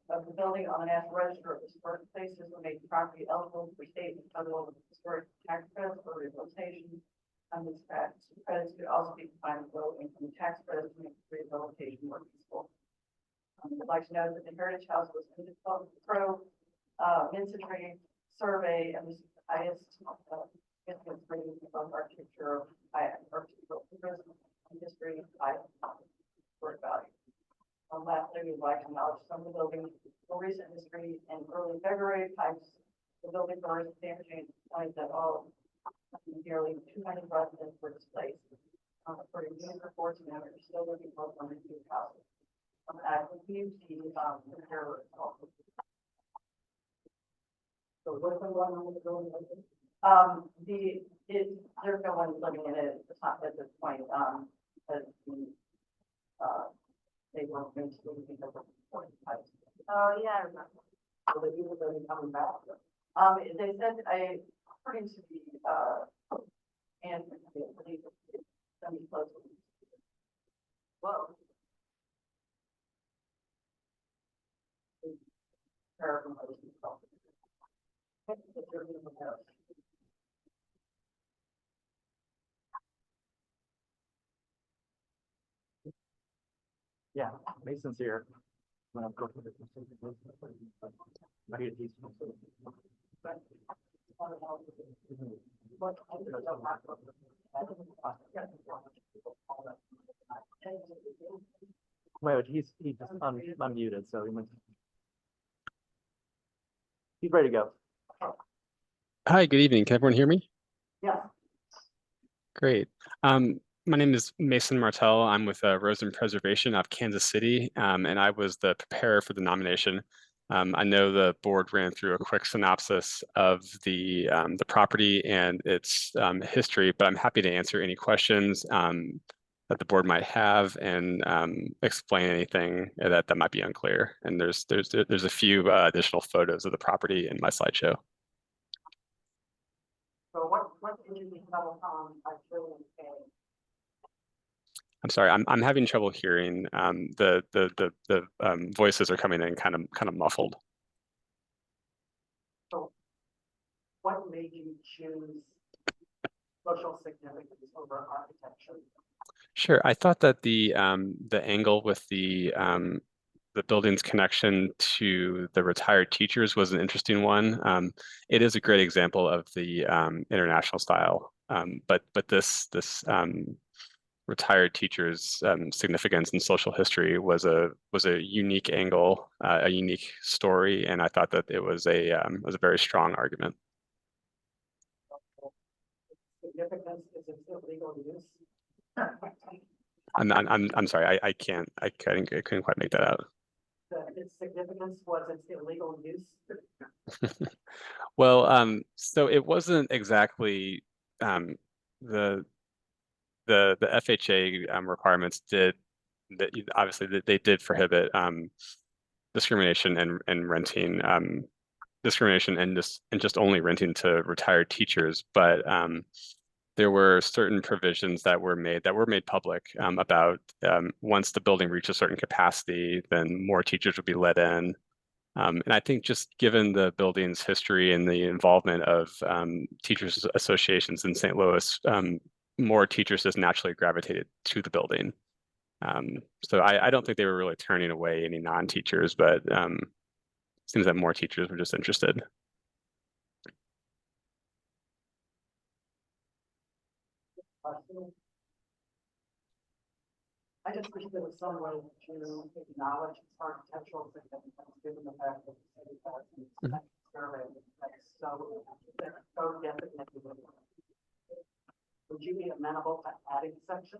Speaker 9: of the building on the National Register of Historic Places will make the property eligible for state and federal historic tax credits for rehabilitation. These credits could also be combined with low income tax credits to make rehabilitation more feasible. I'd like to note that the Heritage House was in the Pro Mid-Century survey and received the highest significance rating for both architectural tourism and history by historic value. Lastly, we'd like to acknowledge some of the buildings for recent history. In early February, pipes the building burst damaging signs that all nearly 200 residents were displaced. According to news reports, members are still living close on the two houses. As the community, the terror is also. So what's going on with the building? There's no one living in it at this point. As they weren't maintained because of the pipes. Oh yeah, I remember. So the people are coming back. They said according to the and I believe it's going to be close. Whoa.
Speaker 2: Yeah, Mason's here. When I'm going to the wait, he just unmuted, so he's ready to go.
Speaker 14: Hi, good evening. Can everyone hear me?
Speaker 9: Yeah.
Speaker 14: Great. My name is Mason Martell. I'm with Rosen Preservation of Kansas City, and I was the preparer for the nomination. I know the board ran through a quick synopsis of the property and its history, but I'm happy to answer any questions that the board might have and explain anything that might be unclear. And there's a few additional photos of the property in my slideshow.
Speaker 9: So what did you develop on by children?
Speaker 14: I'm sorry, I'm having trouble hearing. The voices are coming in kind of muffled.
Speaker 9: So what made you choose social significance over architecture?
Speaker 14: Sure, I thought that the angle with the building's connection to the retired teachers was an interesting one. It is a great example of the international style, but this retired teachers' significance in social history was a unique angle, a unique story, and I thought that it was a very strong argument.
Speaker 9: Significance is its illegal use.
Speaker 14: I'm sorry, I couldn't quite make that out.
Speaker 9: Its significance was its illegal use.
Speaker 14: Well, so it wasn't exactly the FHA requirements did that. Obviously, they did prohibit discrimination and renting. discrimination and just only renting to retired teachers, but there were certain provisions that were made public about once the building reached a certain capacity, then more teachers would be let in. And I think just given the building's history and the involvement of teachers associations in St. Louis, more teachers just naturally gravitated to the building. So I don't think they were really turning away any non-teachers, but seems that more teachers were just interested.
Speaker 3: I just wish there was some way to acknowledge its architectural significance, given the fact that the city has an inspection survey that's so designated. Would you be amenable to adding section?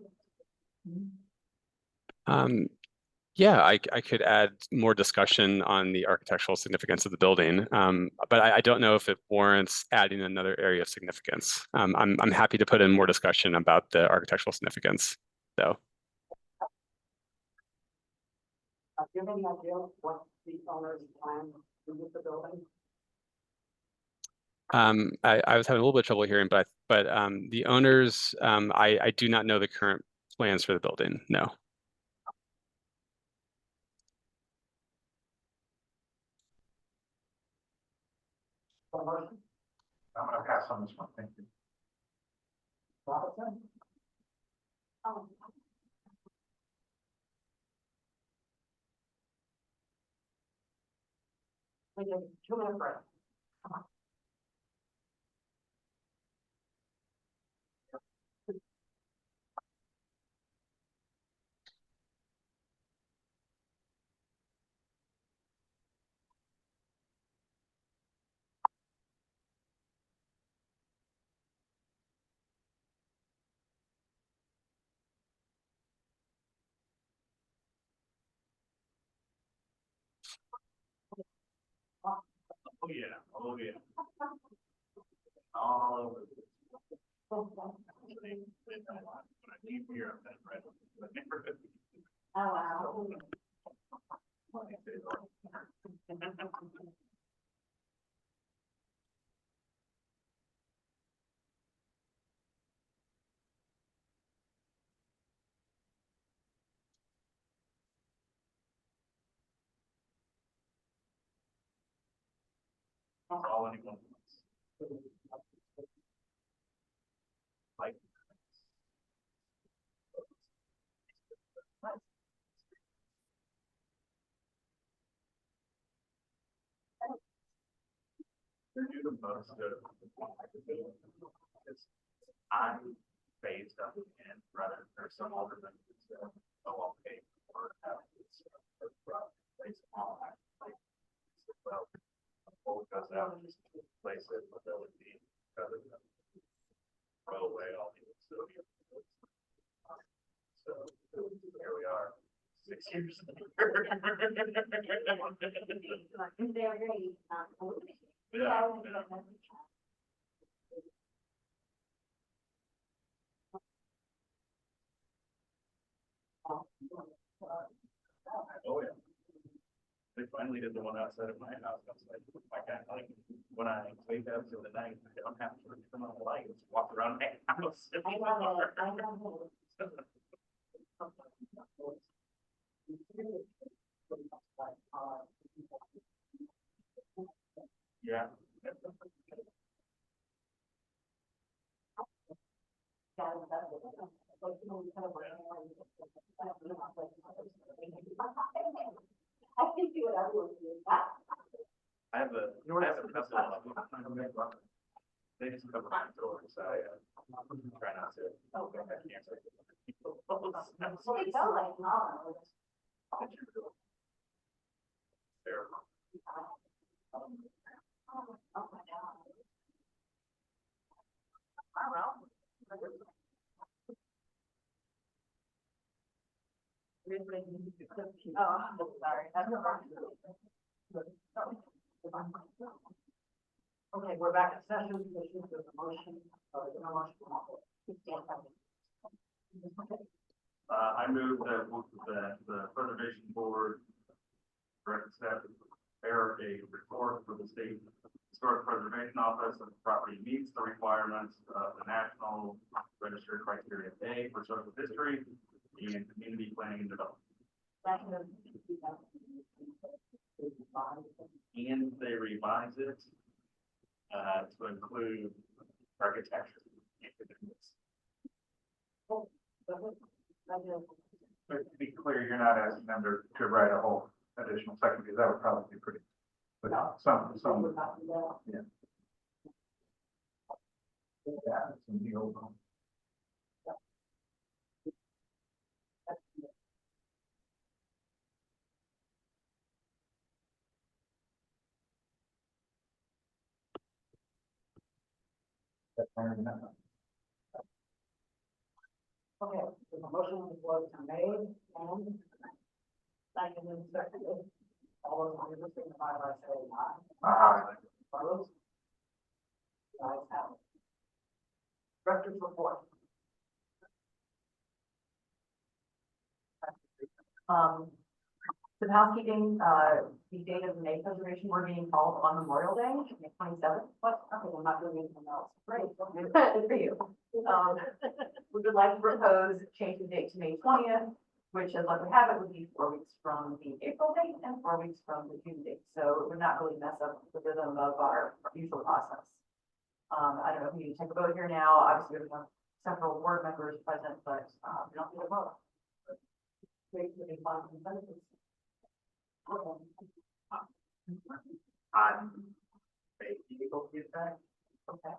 Speaker 14: Yeah, I could add more discussion on the architectural significance of the building, but I don't know if it warrants adding another area of significance. I'm happy to put in more discussion about the architectural significance, though.
Speaker 3: Do you have any idea what the owner's plan to do with the building?
Speaker 14: I was having a little bit of trouble hearing, but the owners, I do not know the current plans for the building. No.
Speaker 4: I'm gonna pass on this one, thank you.
Speaker 3: Robinson? We have 2 minute break.
Speaker 10: Oh, yeah, oh, yeah. All over.
Speaker 5: Oh, wow.
Speaker 10: All anyone wants. Like. Do the most of I'm phased up in rather there's some older than I'll pay for place on well goes out and just place it but that would be rather than throw away all the custodian. So here we are 6 years later. Yeah. Oh, yeah. They finally did the one outside of my house. I was like, I can't, like, when I wake up in the night, I don't have to turn on the lights, walk around my house.
Speaker 5: I love it, I love it.
Speaker 10: Yeah.
Speaker 5: I can do what I will do.
Speaker 10: I have a couple of they just cover my door, so I try not to. Okay. I can't say people.
Speaker 5: Well, they go like, no.
Speaker 10: Terrible.
Speaker 5: Oh my God. I don't know. Oh, sorry.
Speaker 3: Okay, we're back in session. There's a motion.
Speaker 10: I move that the preservation board direct staff to
Speaker 6: prepare a report for the state historic preservation office that the property meets the requirements of the National Register Criteria A for social history and community planning and development. And they revise it to include architecture.
Speaker 4: But to be clear, you're not asking them to write a whole additional section, because that would probably be pretty. But some, yeah. Yeah, some deal. That's fair enough.
Speaker 3: Okay, so the motion was made and seconded and seconded. All those in favor signify by saying aye. Opposed? The ayes have it. Director's report.
Speaker 9: Some housekeeping, the date of the May preservation, we're being called on Memorial Day, May 27th. What? Okay, I'm not doing anything else. Great. Good for you. We would like to propose change the date to May 20th, which as luck would have it would be 4 weeks from the April date and 4 weeks from the June date. So it would not really mess up the rhythm of our usual process. I don't know if we need to take a vote here now. Obviously, we have several board members present, but we don't need a vote.
Speaker 3: Great, we can find consensus.
Speaker 4: I'm able to get that.
Speaker 9: Okay.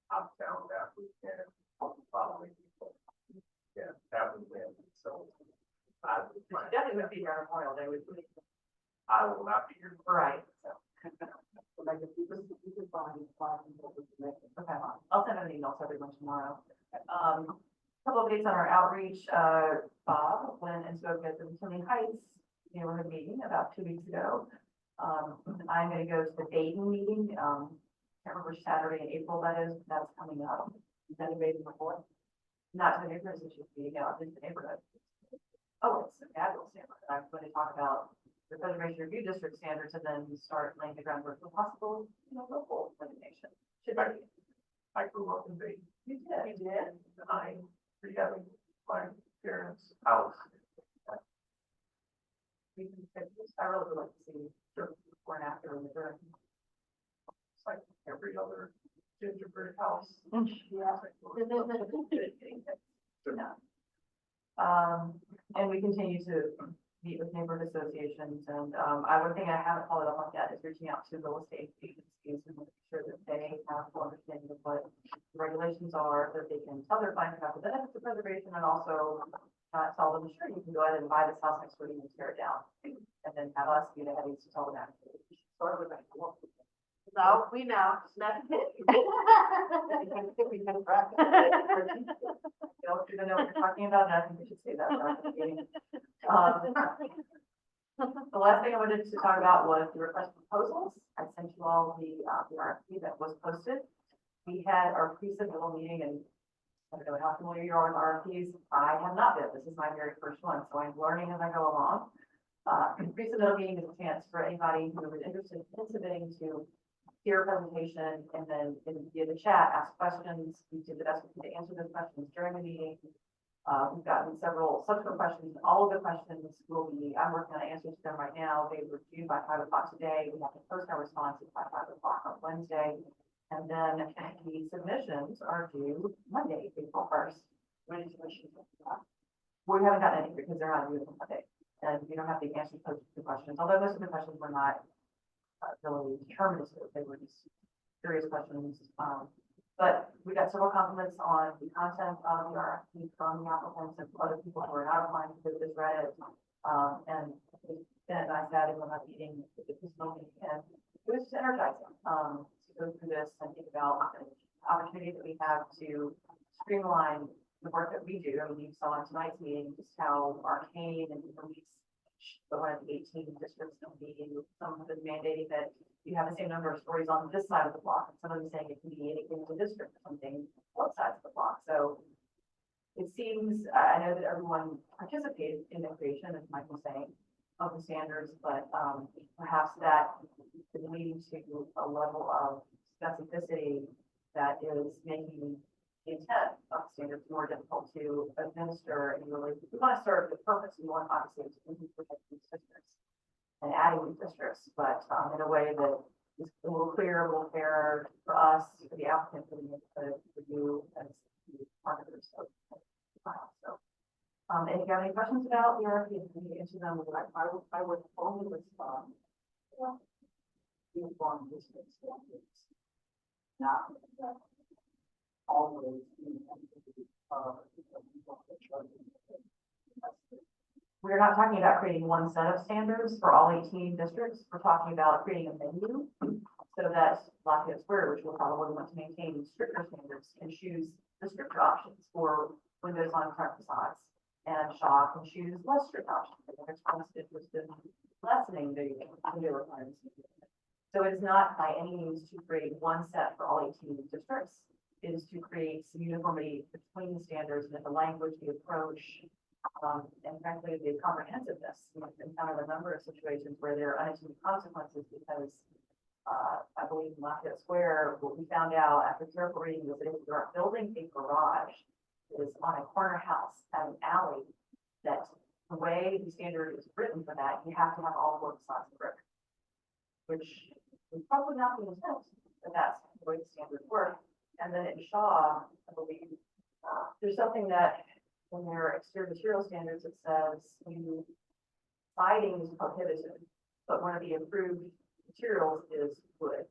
Speaker 4: I'm down that weekend, following people. Yeah, that was it, so.
Speaker 9: Definitely would be our Memorial Day.
Speaker 4: I will not be here.
Speaker 9: Right, so.
Speaker 3: So like if you can find what we can make.
Speaker 9: Okay, I'll send an email to everyone tomorrow. Couple of dates on our outreach, Bob went and spoke at the McKinley Heights neighborhood meeting about 2 weeks ago. I'm gonna go to the Dayton meeting, can't remember which Saturday in April that is, that's coming up. Is that a meeting before? Not to the neighborhood, it's just meeting out in the neighborhood. Oh, it's a fabulous neighborhood. I'm going to talk about the Preservation Review District standards and then start laying the groundwork for possible, local designation. Should be.
Speaker 4: I grew up in Dayton.
Speaker 9: You did. You did?
Speaker 4: I rehabbing my parents' house.
Speaker 9: I really would like to see before and after in the journey.
Speaker 4: It's like every other gingerbread house.
Speaker 9: Yeah. And we continue to meet with neighborhood associations and, one thing I haven't followed up on yet is reaching out to real estate agencies and making sure that they have full understanding of what the regulations are, that they can tell their clients about the benefits of preservation and also tell them, sure, you can go ahead and buy this house next door and tear it down. And then have us be the headies to tell them that. So I would like to walk.
Speaker 8: No, we know, that's it.
Speaker 9: We can practice. Don't even know what you're talking about, and I think we should say that. For the meeting. The last thing I wanted to talk about was the request proposals. I sent you all the RFP that was posted. We had our pre-submittal meeting, and I don't know how familiar you are with RFPs. I have not been. This is my very first one, so I'm learning as I go along. Pre-submittal meeting is a chance for anybody who is interested in submitting to hear a presentation and then via the chat, ask questions. We did the best we could to answer those questions during the meeting. We've gotten several subsequent questions. All of the questions will be, I'm working on answers to them right now. They were due by 5 o'clock today. We have to post our responses by 5 o'clock on Wednesday. And then the submissions are due Monday, April 1st. When is submissions? We haven't gotten any because they're not due until Monday. And we don't have the answers to the questions, although most of the questions were not really determinative. They were just curious questions. But we got several compliments on the content of the RFP from the applicants and other people who are not applying to this read it. And Ben and I sat in on that meeting with this moment, and it was energizing to go through this and think about the opportunity that we have to streamline the work that we do. I mean, you saw in tonight's meeting just how arcane and police the one of the 18 districts don't be, some of them mandating that you have the same number of stories on this side of the block, and some of them saying it can be anything in the district or something both sides of the block. So it seems, I know that everyone participated in the creation, as Mike was saying, of the standards, but perhaps that is leading to a level of specificity that is making the intent of standards more difficult to administer. And really, we want to serve the purpose, we want obviously to protect these districts and adding these districts, but in a way that is a little clearer, a little fairer for us, for the applicant, for you as the marketers. So, if you have any questions about the RFP, you can answer them.
Speaker 3: I would only respond. Uniform distance standards. Not always.
Speaker 9: We're not talking about creating one set of standards for all 18 districts. We're talking about creating a menu so that Lafayette Square, which will probably want to maintain stricter standards, can choose the stricter options for windows on front facades. And Shaw can choose less strict options if they're expressed interest in lessening the window requirements. So it is not by any means to create one set for all 18 districts. It is to create some uniformity between the standards and the language, the approach, and frankly, the comprehensiveness. We've encountered a number of situations where there are unintended consequences because I believe in Lafayette Square, what we found out after careful reading was that if you are building a garage is on a corner house at an alley, that the way the standard is written for that, you have to have all four facades of brick, which is probably not the intent, but that's the way the standards work. And then in Shaw, I believe, there's something that in their exterior material standards, it says siding is prohibited, but one of the approved materials is wood.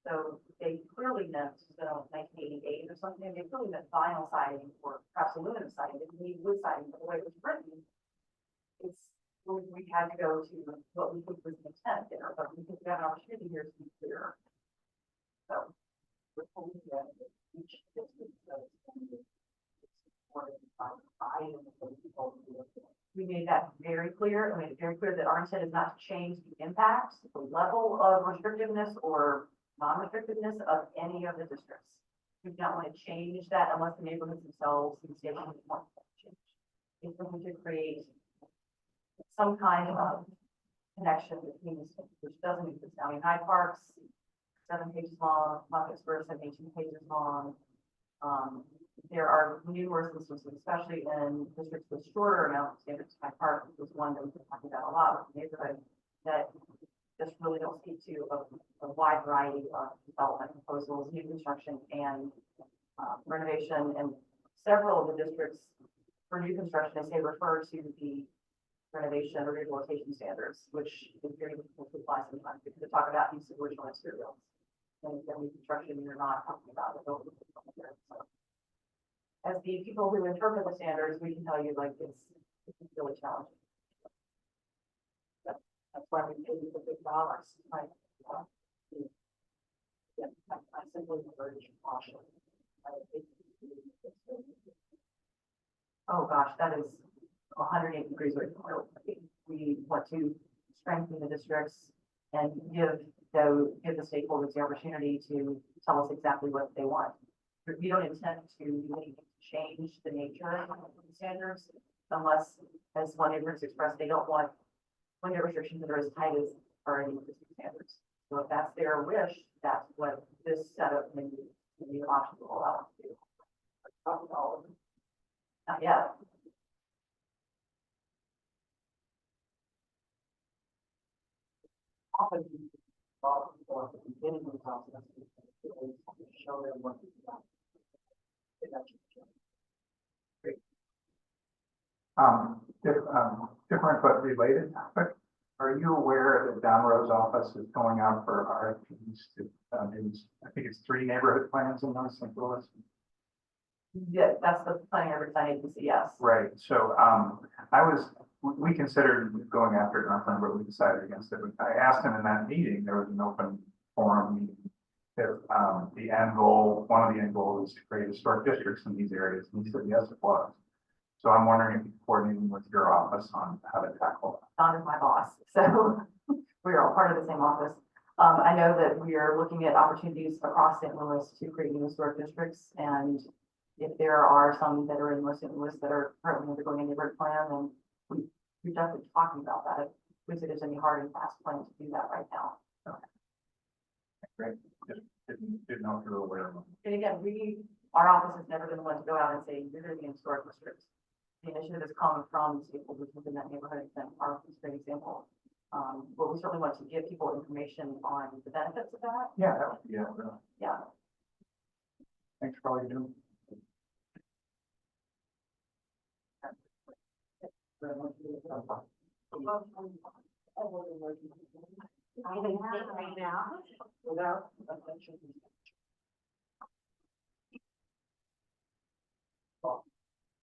Speaker 9: So they clearly meant, 1988 or something, they clearly meant vinyl siding or perhaps aluminum siding. They didn't need wood siding, but the way it was written, we had to go to what we think was the intent there, but we think we have an opportunity here to be clearer. So we're hoping that each district does we made that very clear. I made it very clear that our intent is not to change the impact, the level of restrictiveness or non-restrictiveness of any of the districts. We don't want to change that unless the neighborhoods themselves and stations want to change. It's going to create some kind of connection between the states, which doesn't exist now. In Hyde Park's 7 pages long, Lafayette Square 17 pages long. There are numerous instances, especially in districts with shorter amounts of standards. Hyde Park was one that we've been talking about a lot with the neighborhood that just really don't speak to a wide variety of development proposals, new construction and renovation. And several of the districts for new construction, as they refer to the renovation or rehabilitation standards, which is very difficult to apply sometimes because they talk about use of original materials. And then new construction, you're not talking about the building. So, as the people who interpret the standards, we can tell you like it's really challenging.
Speaker 3: That's why we pay the big dollars. Right? Yeah, I simply encourage caution.
Speaker 9: Oh gosh, that is 180 degrees away from where we want to strengthen the districts and give the stakeholders the opportunity to tell us exactly what they want. We don't intend to change the nature of the standards unless, as one neighbor has expressed, they don't want window restrictions that are as tight as already existing standards. So if that's their wish, that's what this setup may be an option to allow them to do. Not yet.
Speaker 3: Often people at the beginning of the process show them what to do.
Speaker 4: Different but related topic. Are you aware that Don Rowe's office is going out for RFPs to, I think it's 3 neighborhood plans in North St. Louis?
Speaker 9: Yeah, that's the planning oversight agency, yes.
Speaker 4: Right, so, we considered going after it, not but we decided against it. I asked him in that meeting, there was an open forum meeting. If, the end goal, one of the end goals is to create historic districts in these areas, and he said, yes, it was. So I'm wondering if you're coordinating with your office on how to tackle that.
Speaker 9: Don is my boss, so we're all part of the same office. I know that we are looking at opportunities across St. Louis to create new historic districts, and if there are some that are in North St. Louis that are currently undergoing a neighborhood plan, then we're definitely talking about that. If there's any hard and fast plan to do that right now.
Speaker 4: Great, just didn't know if you were aware of them.
Speaker 9: And again, our office has never been the one to go out and say, you're gonna be in historic districts. The initiative is coming from stakeholders within that neighborhood, and our is a great example. But we certainly want to give people information on the benefits of that.
Speaker 4: Yeah, that would be, really.
Speaker 9: Yeah.
Speaker 4: Thanks for all you do.
Speaker 3: I think right now, without attention.